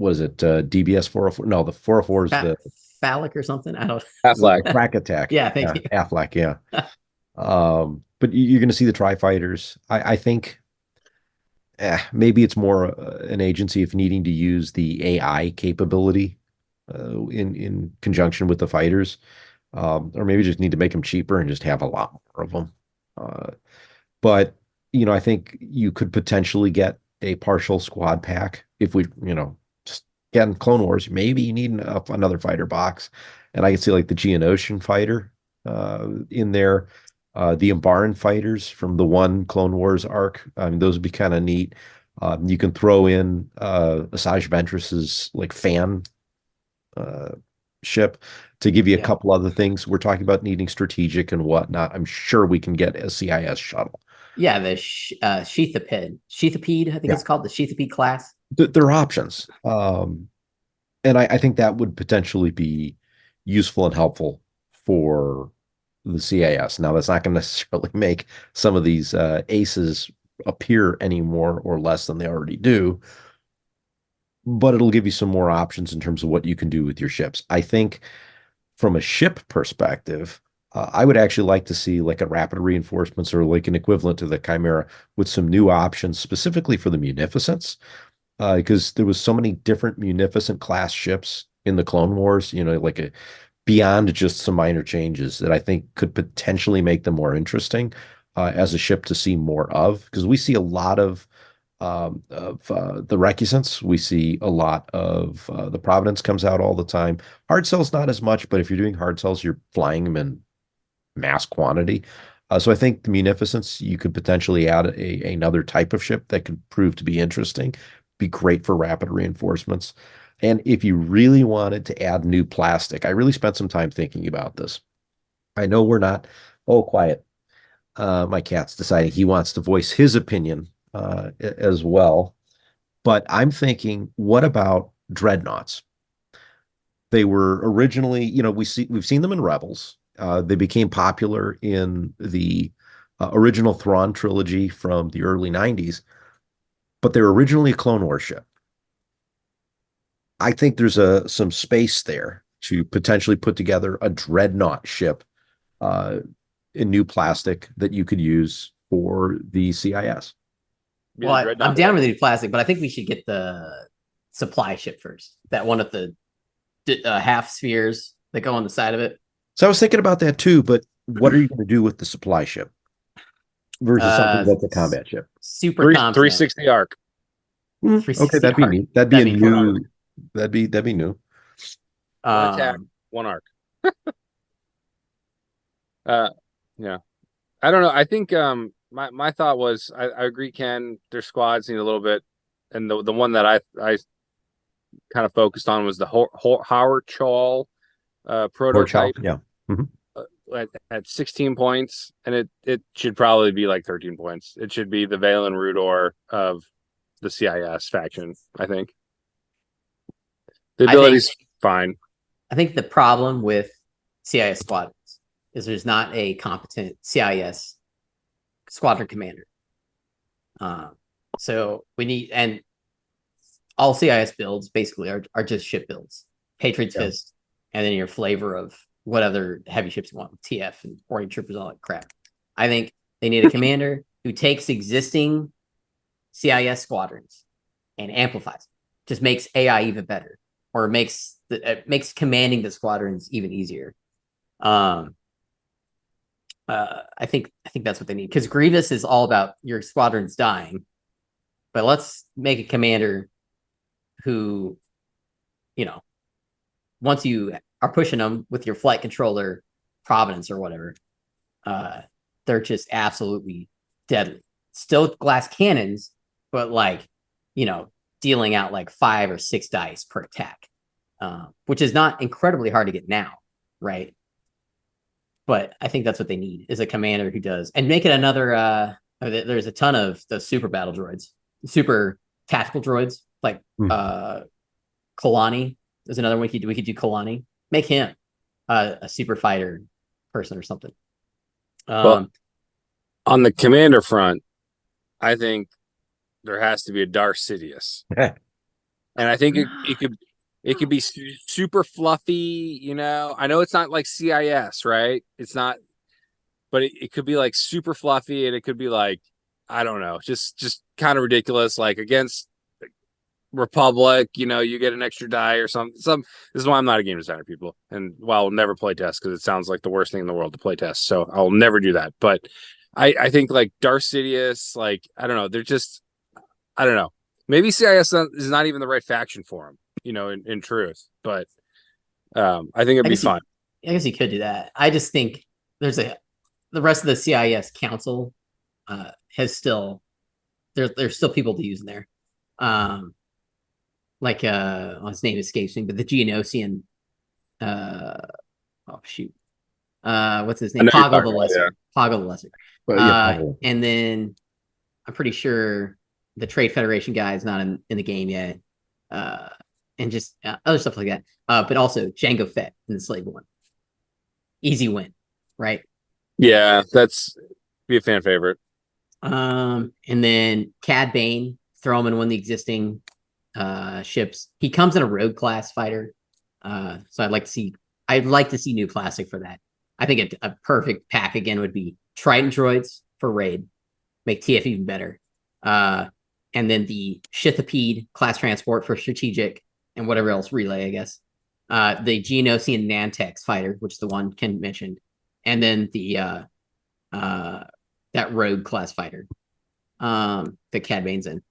is it? DBS 404. No, the 404 is the phallic or something. I don't. Affleck. Crack Attack. Yeah, thank you. Affleck, yeah. But you're going to see the Tri-Fighters. I think maybe it's more an agency if needing to use the AI capability in conjunction with the fighters, or maybe just need to make them cheaper and just have a lot more of them. But I think you could potentially get a partial squad pack if we, just again, Clone Wars. Maybe you need another fighter box, and I can see like the Geonosian fighter in there. The Umbaran fighters from the one Clone Wars arc. I mean, those would be kind of neat. You can throw in Asajj Ventress's like fan ship to give you a couple other things. We're talking about needing strategic and whatnot. I'm sure we can get a CIS shuttle. Yeah, the Sheathipede, I think it's called the Sheathipede class. There are options. And I think that would potentially be useful and helpful for the CIS. Now, that's not going to necessarily make some of these aces appear any more or less than they already do, but it'll give you some more options in terms of what you can do with your ships. I think from a ship perspective, I would actually like to see like a rapid reinforcements or like an equivalent to the Chimera with some new options specifically for the Munificence, because there was so many different Munificent class ships in the Clone Wars, like beyond just some minor changes that I think could potentially make them more interesting as a ship to see more of, because we see a lot of the Recusants. We see a lot of the Providence comes out all the time. Hard cells not as much, but if you're doing hard cells, you're flying them in mass quantity. So I think the Munificence, you could potentially add another type of ship that could prove to be interesting, be great for rapid reinforcements. And if you really wanted to add new plastic, I really spent some time thinking about this. I know we're not, oh, quiet. My cat's deciding he wants to voice his opinion as well. But I'm thinking, what about dreadnoughts? They were originally, we've seen them in Rebels. They became popular in the original Thrawn trilogy from the early 90s, but they were originally a Clone Wars ship. I think there's some space there to potentially put together a dreadnought ship in new plastic that you could use for the CIS. Well, I'm down with the plastic, but I think we should get the supply ship first. That one of the half spheres that go on the side of it. So I was thinking about that too, but what are you going to do with the supply ship versus something that's a combat ship? Super 360 arc. 360 okay, that'd be neat. That'd be a new. That'd be new. One attack, one arc. Yeah. I don't know. I think my thought was I agree, Ken. Their squads need a little bit, and the one that I kind of focused on was the Howard Chawl prototype. Yeah. At 16 points, and it should probably be like 13 points. It should be the Valen Rudor of the CIS faction, I think. The ability's fine. I think the problem with CIS squadrons is there's not a competent CIS squadron commander. So we need, and all CIS builds basically are just ship builds, Patriot's Fist, and then your flavor of what other heavy ships you want, TF and Orient Troopers, all that crap. I think they need a commander who takes existing CIS squadrons and amplifies, just makes AI even better, or makes commanding the squadrons even easier. I think that's what they need, because Grievous is all about your squadrons dying, but let's make a commander who, once you are pushing them with your flight controller, Providence or whatever, they're just absolutely deadly. Still glass cannons, but dealing out like 5 or 6 dice per attack, which is not incredibly hard to get now, right? But I think that's what they need, is a commander who does, and make it another. There's a ton of the super battle droids, super tactical droids, like Kalani is another one. We could do Kalani. Make him a super fighter person or something. Well, on the commander front, I think there has to be a Darth Sidious, and I think it could. It could be super fluffy, you know. I know it's not like CIS, right? It's not, but it could be like super fluffy, and it could be like, I don't know, just kind of ridiculous. Like against Republic, you know, you get an extra die or something. This is why I'm not a game designer, people, and I'll never play test because it sounds like the worst thing in the world to play test. So I'll never do that. But I think like Darth Sidious, like I don't know, they're just I don't know. Maybe CIS is not even the right faction for him, you know, in truth. But I think it'd be fun. I guess you could do that. I just think the rest of the CIS council has still there's still people to use in there. His name escapes me, but the Geonosian what's his name? Poggle the Lesser. Yeah. Poggle the Lesser. And then I'm pretty sure the Trade Federation guy is not in the game yet. And just other stuff like that. But also Jango Fett in the Slave one. Easy win, right? Yeah, that's be a fan favorite. And then Cad Bane, throw him in one of the existing ships. He comes in a rogue class fighter. So I'd like to see new plastic for that. I think a perfect pack again would be Triton droids for raid, make TF even better. And then the Shithapede class transport for strategic and whatever else relay, I guess. The Geonosian Nantex fighter, which is the one Ken mentioned, and then the that rogue class fighter that Cad Bane's in.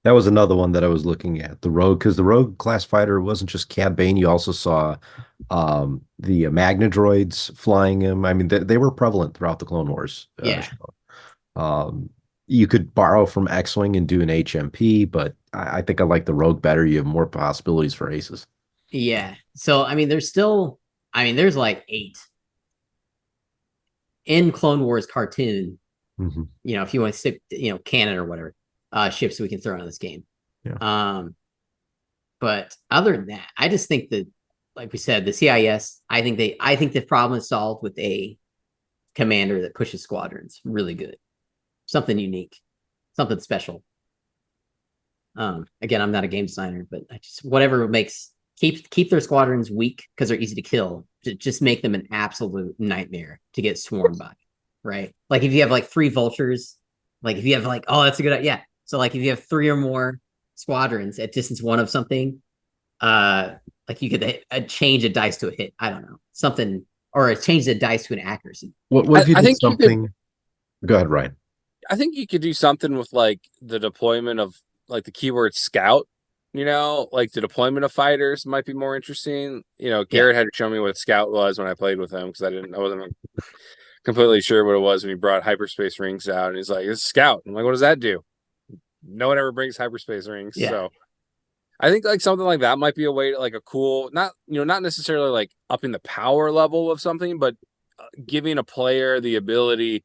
That was another one that I was looking at, the Rogue, because the Rogue class fighter wasn't just Cad Bane. You also saw the Magna droids flying him. I mean, they were prevalent throughout the Clone Wars. You could borrow from X-Wing and do an HMP, but I think I like the Rogue better. You have more possibilities for aces. Yeah. So, I mean, there's like 8 in Clone Wars cartoon. Mm-hmm. You know, if you want to stick, canon or whatever, ships we can throw in this game. Yeah. But other than that, I just think that, like we said, the CIS, I think the problem is solved with a commander that pushes squadrons really good. Something unique, something special. Again, I'm not a game designer, but whatever makes keep their squadrons weak because they're easy to kill. Just make them an absolute nightmare to get swarmed by, right? Like if you have like 3 vultures, like if you have like, oh, that's a good idea. Yeah. So like if you have 3 or more squadrons at distance 1 of something, like you could change a dice to a hit. I don't know, something, or change the dice to an accuracy. What if you did something? Go ahead, Ryan. I think you could do something with like the deployment of like the keyword scout, like the deployment of fighters might be more interesting. Garrett had to show me what scout was when I played with him because I wasn't completely sure what it was when he brought hyperspace rings out, and he's like, it's scout. I'm like, what does that do? No one ever brings hyperspace rings. Yeah. So I think like something like that might be a way to like a cool, not necessarily like upping the power level of something, but giving a player the ability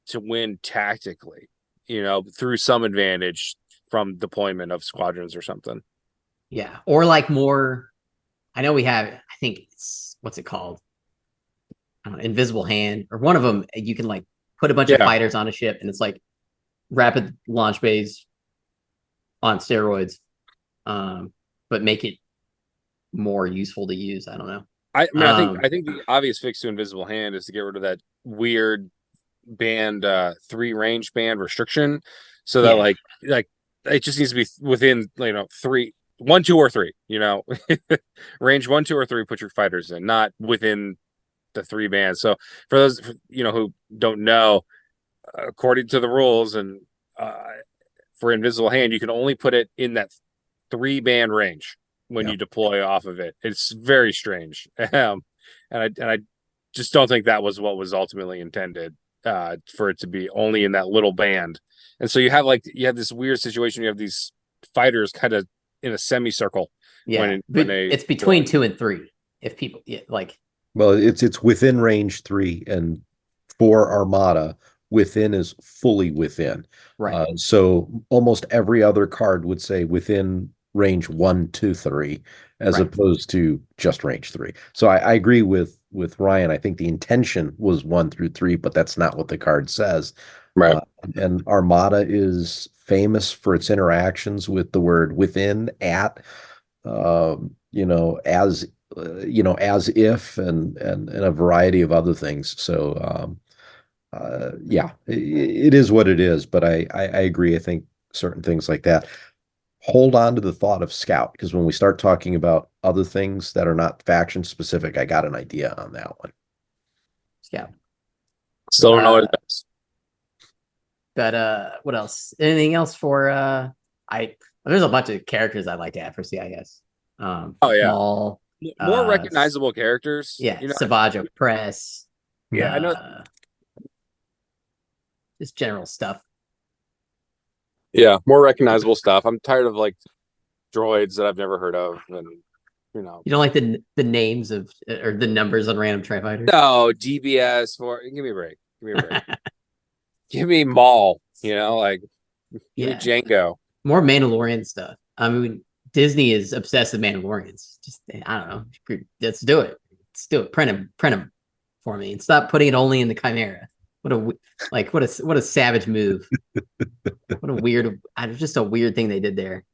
to win tactically, through some advantage from deployment of squadrons or something. Yeah. Or like more, I know we have, I think it's, what's it called? Invisible Hand, or one of them, you can like put a bunch of fighters on a ship and it's like rapid launch bays on steroids, but make it more useful to use. I don't know. I think the obvious fix to Invisible Hand is to get rid of that weird band 3 range band restriction, so that like it just needs to be within 3, 1, 2, or 3. Range 1, 2, or 3. Put your fighters in, not within the 3 bands. So for those who don't know, according to the rules and for Invisible Hand, you can only put it in that 3 band range when you deploy off of it. It's very strange, and I just don't think that was what was ultimately intended. For it to be only in that little band. And so you have this weird situation. You have these fighters kind of in a semicircle. Yeah. When it's between 2 and 3. If people well, it's within range 3, and for Armada, within is fully within. Right. So almost every other card would say within range 1, 2, 3, as opposed to just range 3. So I agree with Ryan. I think the intention was 1 through 3, but that's not what the card says. Right. And Armada is famous for its interactions with the word within, at. as if and a variety of other things. So yeah, it is what it is. But I agree. I think certain things like that, hold on to the thought of Scout, because when we start talking about other things that are not faction specific, I got an idea on that one. Yeah. Still don't know what it is. But what else? Anything else for there's a bunch of characters I'd like to add for CIS. Oh yeah. Maul, More recognizable characters. Yeah, Savage Press. Yeah, I know. Just general stuff. Yeah, more recognizable stuff. I'm tired of like droids that I've never heard of, and you don't like the names of or the numbers on random TIE fighters. No, DBS for give me a break. Give me a break. Give me Maul. Like give me Django. More Mandalorian stuff. I mean, Disney is obsessed with Mandalorians. Just I don't know. Let's do it. Let's do it. Print them for me, and stop putting it only in the Chimera. What a savage move. What a weird, just a weird thing they did there.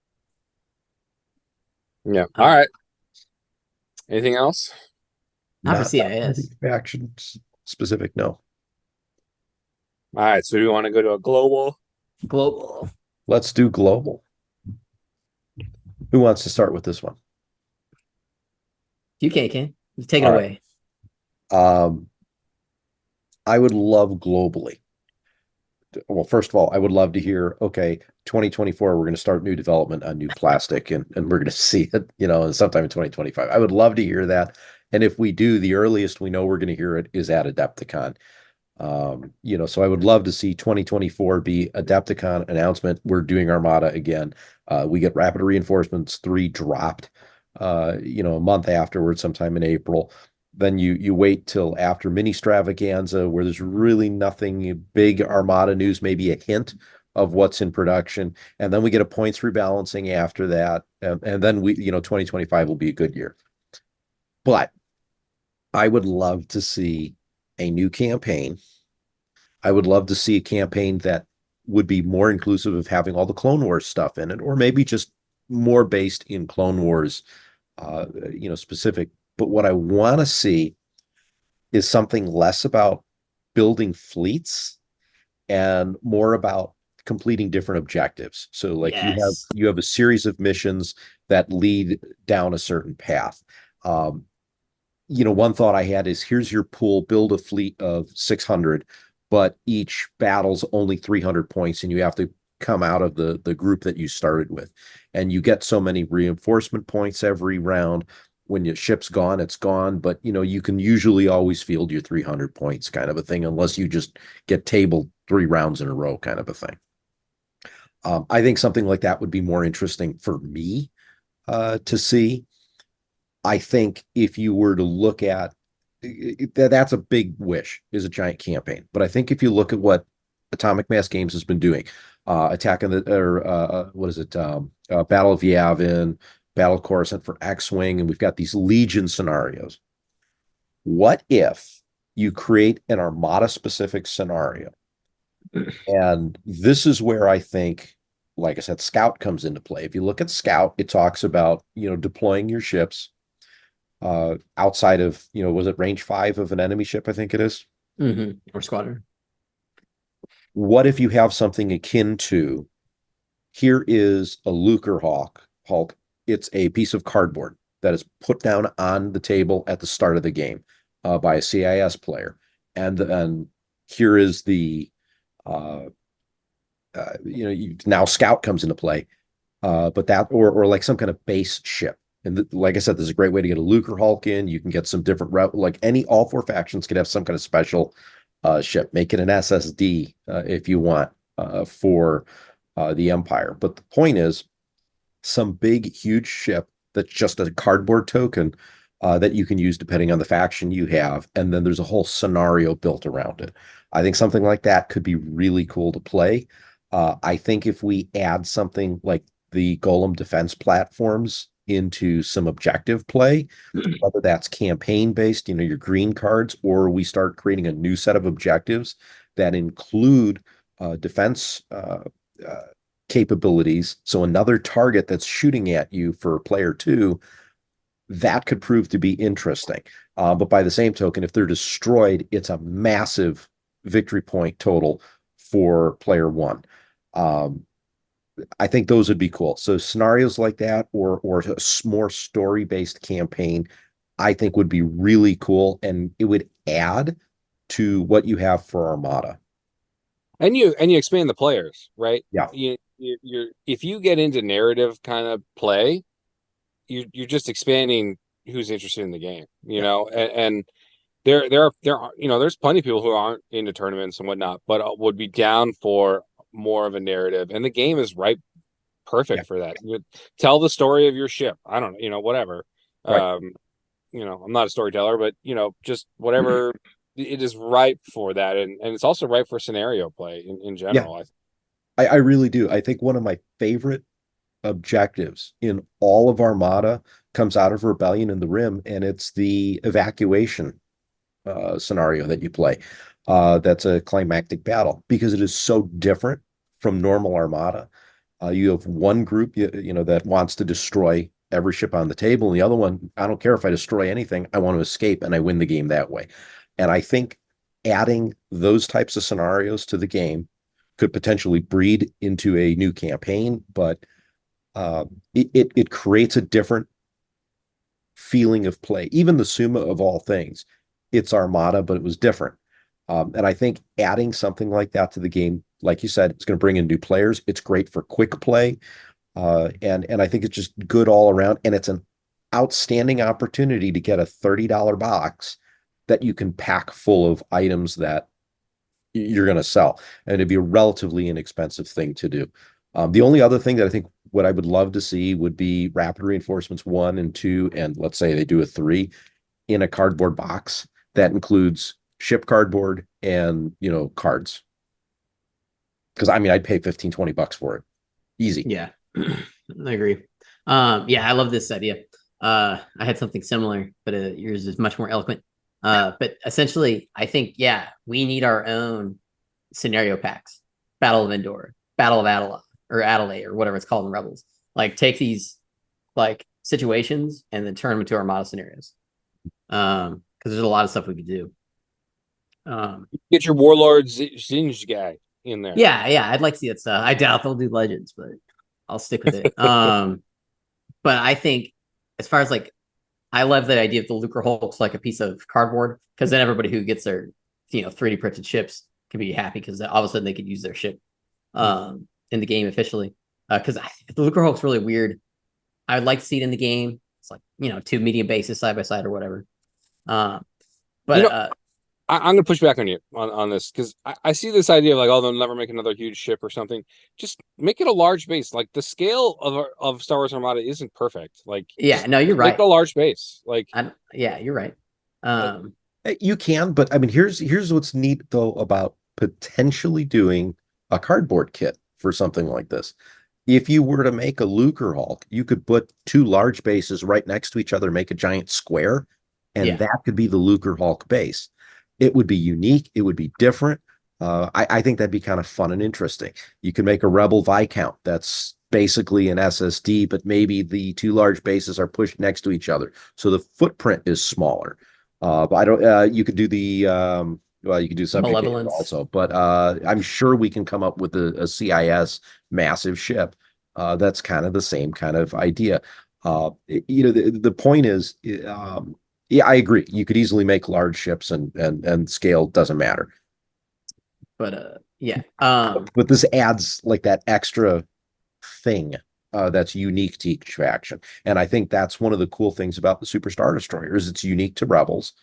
Yeah. All right. Anything else? Not for CIS. Faction specific, no. All right. So do we want to go to a global? Global. Let's do global. Who wants to start with this one? You can, Ken. You take it away. I would love globally. Well, first of all, I would love to hear, okay, 2024, we're going to start new development on new plastic and we're going to see it, sometime in 2025. I would love to hear that. And if we do, the earliest we know we're going to hear it is at Adepticon. So I would love to see 2024 be Adepticon announcement. We're doing Armada again. We get Rapid Reinforcements 3 dropped, a month afterwards, sometime in April. Then you wait till after Mini Stravaganza, where there's really nothing big Armada news, maybe a hint of what's in production. And then we get a points rebalancing after that. And then 2025 will be a good year. But I would love to see a new campaign. I would love to see a campaign that would be more inclusive of having all the Clone Wars stuff in it, or maybe just more based in Clone Wars, specific. But what I want to see is something less about building fleets and more about completing different objectives. So like you have a series of missions that lead down a certain path. One thought I had is, here's your pool, build a fleet of 600, but each battle's only 300 points and you have to come out of the group that you started with. And you get so many reinforcement points every round. When your ship's gone, it's gone. But, you can usually always field your 300 points kind of a thing, unless you just get tabled 3 rounds in a row kind of a thing. I think something like that would be more interesting for me to see. I think if you were to look at that's a big wish, is a giant campaign. But I think if you look at what Atomic Mass Games has been doing, Battle of Yavin, Battle Coruscant for X-Wing, and we've got these Legion scenarios. What if you create an Armada-specific scenario? And this is where I think, like I said, Scout comes into play. If you look at Scout, it talks about, deploying your ships outside of, was it range 5 of an enemy ship, I think it is? Mm-hmm. Or squadron. What if you have something akin to, here is a Lucre Hulk. It's a piece of cardboard that is put down on the table at the start of the game by a CIS player. And here is the, now Scout comes into play, but that, or like some kind of base ship. And like I said, there's a great way to get a Lucre Hulk in. You can get some different, all 4 factions could have some kind of special ship. Make it an SSD if you want for the Empire. But the point is, some big, huge ship that's just a cardboard token that you can use depending on the faction you have. And then there's a whole scenario built around it. I think something like that could be really cool to play. I think if we add something like the Golem defense platforms into some objective play, whether that's campaign based, your green cards, or we start creating a new set of objectives that include defense capabilities. So another target that's shooting at you for player 2 that could prove to be interesting. But by the same token, if they're destroyed, it's a massive victory point total for player one. I think those would be cool. So scenarios like that, or a more story-based campaign, I think would be really cool, and it would add to what you have for Armada. And you expand the players, right? Yeah. You're if you get into narrative kind of play, you're just expanding who's interested in the game, you know, and there are there's plenty of people who aren't into tournaments and whatnot, but would be down for more of a narrative, and the game is perfect for that. You tell the story of your ship. I don't know, whatever. Right. I'm not a storyteller, but just whatever. It is ripe for that, and it's also ripe for scenario play in general. Yeah. I really do. I think one of my favorite objectives in all of Armada comes out of Rebellion in the Rim, and it's the evacuation scenario that you play. That's a climactic battle because it is so different from normal Armada. You have one group, that wants to destroy every ship on the table, and the other one, I don't care if I destroy anything, I want to escape, and I win the game that way. And I think adding those types of scenarios to the game could potentially breed into a new campaign, but it creates a different feeling of play. Even the Summa of all things, it's Armada, but it was different. And I think adding something like that to the game, like you said, it's going to bring in new players. It's great for quick play. And I think it's just good all around. And it's an outstanding opportunity to get a $30 box that you can pack full of items that you're going to sell. And it'd be a relatively inexpensive thing to do. The only other thing that I think what I would love to see would be rapid reinforcements 1 and 2, and let's say they do a 3 in a cardboard box that includes ship cardboard and, cards. Because I'd pay 15-20 bucks for it. Easy. Yeah, I agree. Yeah, I love this idea. I had something similar, but yours is much more eloquent. But essentially, I think, we need our own scenario packs. Battle of Endor, Battle of Adela, or Adelaide, or whatever it's called in Rebels. Like, take these situations and then turn them into Armada scenarios. Because there's a lot of stuff we could do. Get your Warlord Zinj guy in there. Yeah, I'd like to see that stuff. I doubt they'll do Legends, but I'll stick with it. But I think, as far as I love that idea of the Lucre Hulk's like a piece of cardboard, because then everybody who gets their 3D printed ships can be happy because all of a sudden they could use their ship in the game officially. Because the Lucre Hulk's really weird. I would like to see it in the game. It's like, 2 medium bases side by side or whatever. But I'm going to push back on you on this, because I see this idea of they'll never make another huge ship or something. Just make it a large base. Like, the scale of Star Wars Armada isn't perfect. No, you're right. Make a large base. You're right. You can, but here's what's neat though about potentially doing a cardboard kit for something like this. If you were to make a Lucre Hulk, you could put 2 large bases right next to each other, make a giant square, and that could be the Lucre Hulk base. It would be unique. It would be different. I think that'd be kind of fun and interesting. You can make a Rebel Viscount that's basically an SSD, but maybe the 2 large bases are pushed next to each other, so the footprint is smaller. But I don't. You could do the you could do subject also, but I'm sure we can come up with a CIS massive ship that's kind of the same kind of idea. The point is, I agree. You could easily make large ships, and scale doesn't matter. But but this adds that extra thing that's unique to each faction, and I think that's one of the cool things about the Super Star Destroyer is it's unique to Rebels,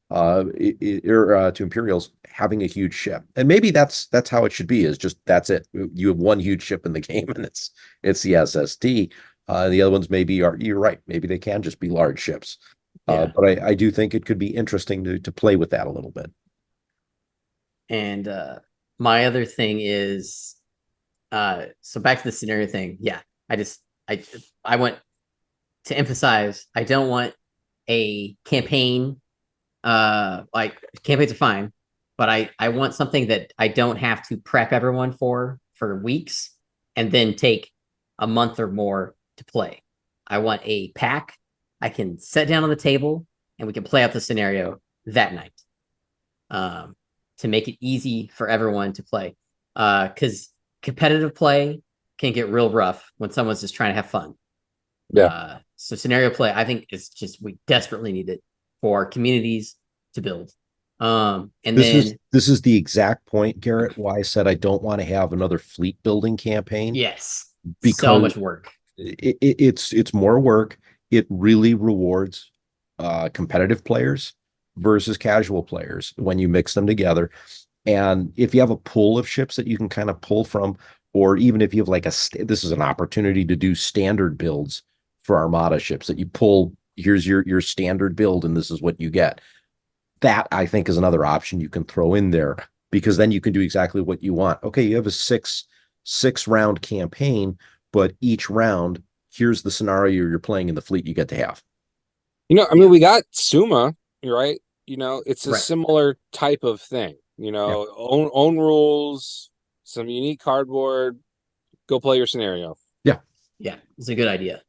or to Imperials having a huge ship, and maybe that's how it should be. Is just that's it. You have one huge ship in the game, and it's the SSD. The other ones maybe you're right. Maybe they can just be large ships. But I do think it could be interesting to play with that a little bit. And my other thing is, so back to the scenario thing. Yeah, I want to emphasize, I don't want a campaign. Campaigns are fine, but I want something that I don't have to prep everyone for weeks and then take a month or more to play. I want a pack I can sit down on the table and we can play out the scenario that night, to make it easy for everyone to play. Because competitive play can get real rough when someone's just trying to have fun. Yeah. So scenario play, I think, is just, we desperately need it for communities to build. And this is the exact point, Garrett, why I said I don't want to have another fleet building campaign. Yes, because so much work. It's more work. It really rewards competitive players versus casual players when you mix them together. And if you have a pool of ships that you can kind of pull from, or even if you have like this is an opportunity to do standard builds for Armada ships that you pull. Here's your standard build, and this is what you get. That, I think, is another option you can throw in there, because then you can do exactly what you want. Okay, you have a six round campaign, but each round, here's the scenario you're playing in the fleet you get to have. I mean, we got Suma, right? It's a Right. similar type of thing. Own rules, some unique cardboard. Go play your scenario. Yeah, it's a good idea.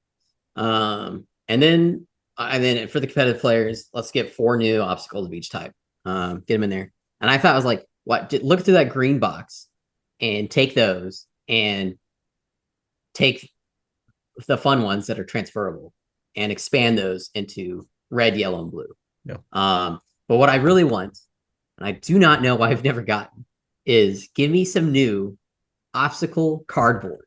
And then for the competitive players, let's get 4 new obstacles of each type. Get them in there. And I thought, I was like, what? Look through that green box and take those and take the fun ones that are transferable and expand those into red, yellow, and blue. Yeah. But what I really want, and I do not know why I've never gotten, is give me some new obstacle cardboard,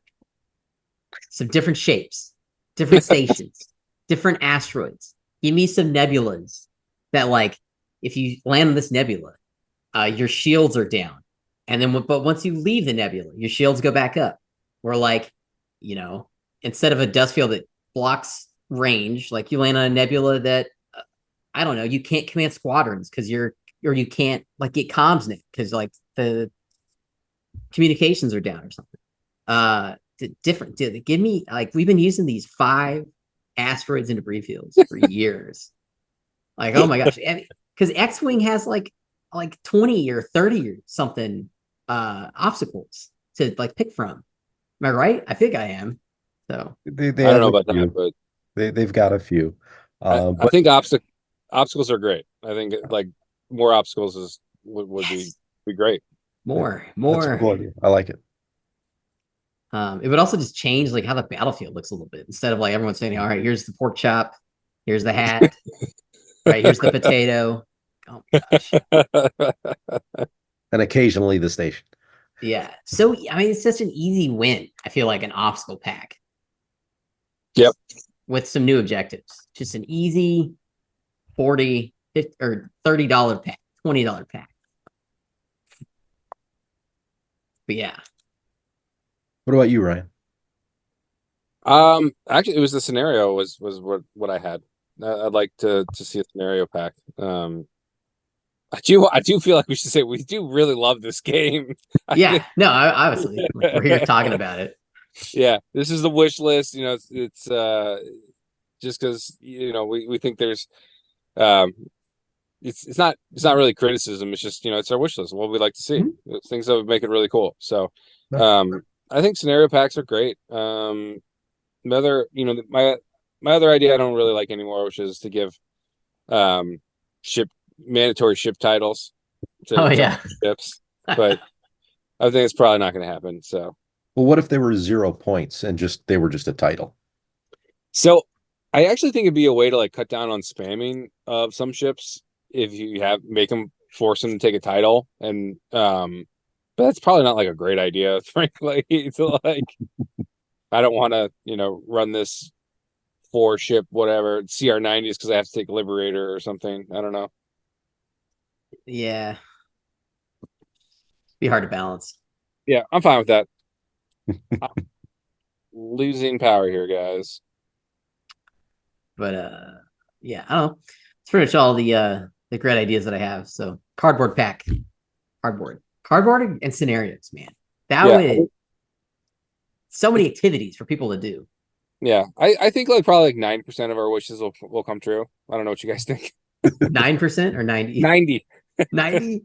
some different shapes, different stations, different asteroids. Give me some nebulas that, like, if you land on this nebula, your shields are down, and then but once you leave the nebula, your shields go back up. Or, like, instead of a dust field that blocks range, like, you land on a nebula that I don't know, you can't command squadrons because you can't, like, get comms net because, like, the communications are down or something. Different. Give me, like, we've been using these 5 asteroids and debris fields for years. Like, oh my gosh, because X-Wing has like 20 or 30 or something obstacles to, like, pick from. Am I right? I think I am. So They I don't know about that, but they've got a few. I think obstacles are great. I think, like, more obstacles would be great. More. That's a cool idea. I like it. It would also just change, like, how the battlefield looks a little bit. Instead of, like, everyone saying, all right, here's the pork chop, here's the hat, right, here's the potato. Oh my gosh. And occasionally the station. Yeah. So, I mean, it's such an easy win. I feel like an obstacle pack. Yep. With some new objectives. Just an easy $40 or $30 pack, $20 pack. But yeah. What about you, Ryan? Actually, it was the scenario was what I had. I'd like to see a scenario pack. I do feel like we should say we do really love this game. Yeah, no, obviously, we're here talking about it. Yeah, this is the wish list. It's just because we think there's it's not really criticism. It's just it's our wish list. What we'd like to see, things that would make it really cool. So, I think scenario packs are great. Another, my other idea I don't really like anymore, which is to give mandatory ship titles to ships, but I think it's probably not going to happen. So, well, what if they were 0 points and they were just a title? So I actually think it'd be a way to, like, cut down on spamming of some ships if you force them to take a title, and but that's probably not, like, a great idea, frankly. So, like, I don't want to run this 4 ship whatever CR90s because I have to take Liberator or something. I don't know. Yeah. Be hard to balance. Yeah, I'm fine with that. Losing power here, guys. But yeah, I don't know. It's pretty much all the great ideas that I have. So cardboard pack, cardboard and scenarios, man. That would so many activities for people to do. Yeah, I think, like, probably like 9% of our wishes will come true. I don't know what you guys think. 9% or 90? 90. 90?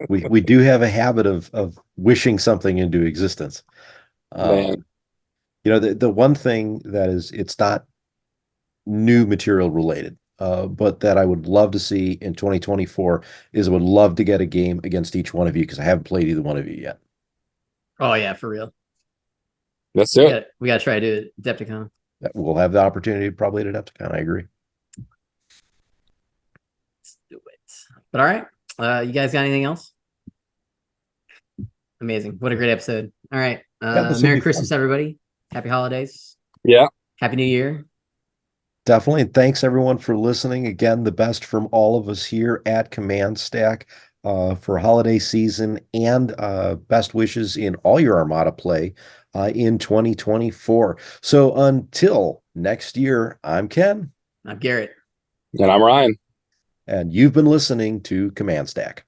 We do have a habit of wishing something into existence. Man. The one thing that is, it's not new material related. But that I would love to see in 2024 is I would love to get a game against each one of you because I haven't played either one of you yet. Oh yeah, for real. Let's do it. We gotta try to do it at Adepticon. We'll have the opportunity probably at Adepticon. I agree. Let's do it. But all right, you guys got anything else? Amazing. What a great episode. All right. Merry Christmas, everybody. Happy holidays. Yeah. Happy New Year. Definitely. And thanks everyone for listening. Again, the best from all of us here at Command Stack for holiday season, and best wishes in all your Armada play in 2024. So until next year, I'm Ken. I'm Garrett. And I'm Ryan. And you've been listening to Command Stack.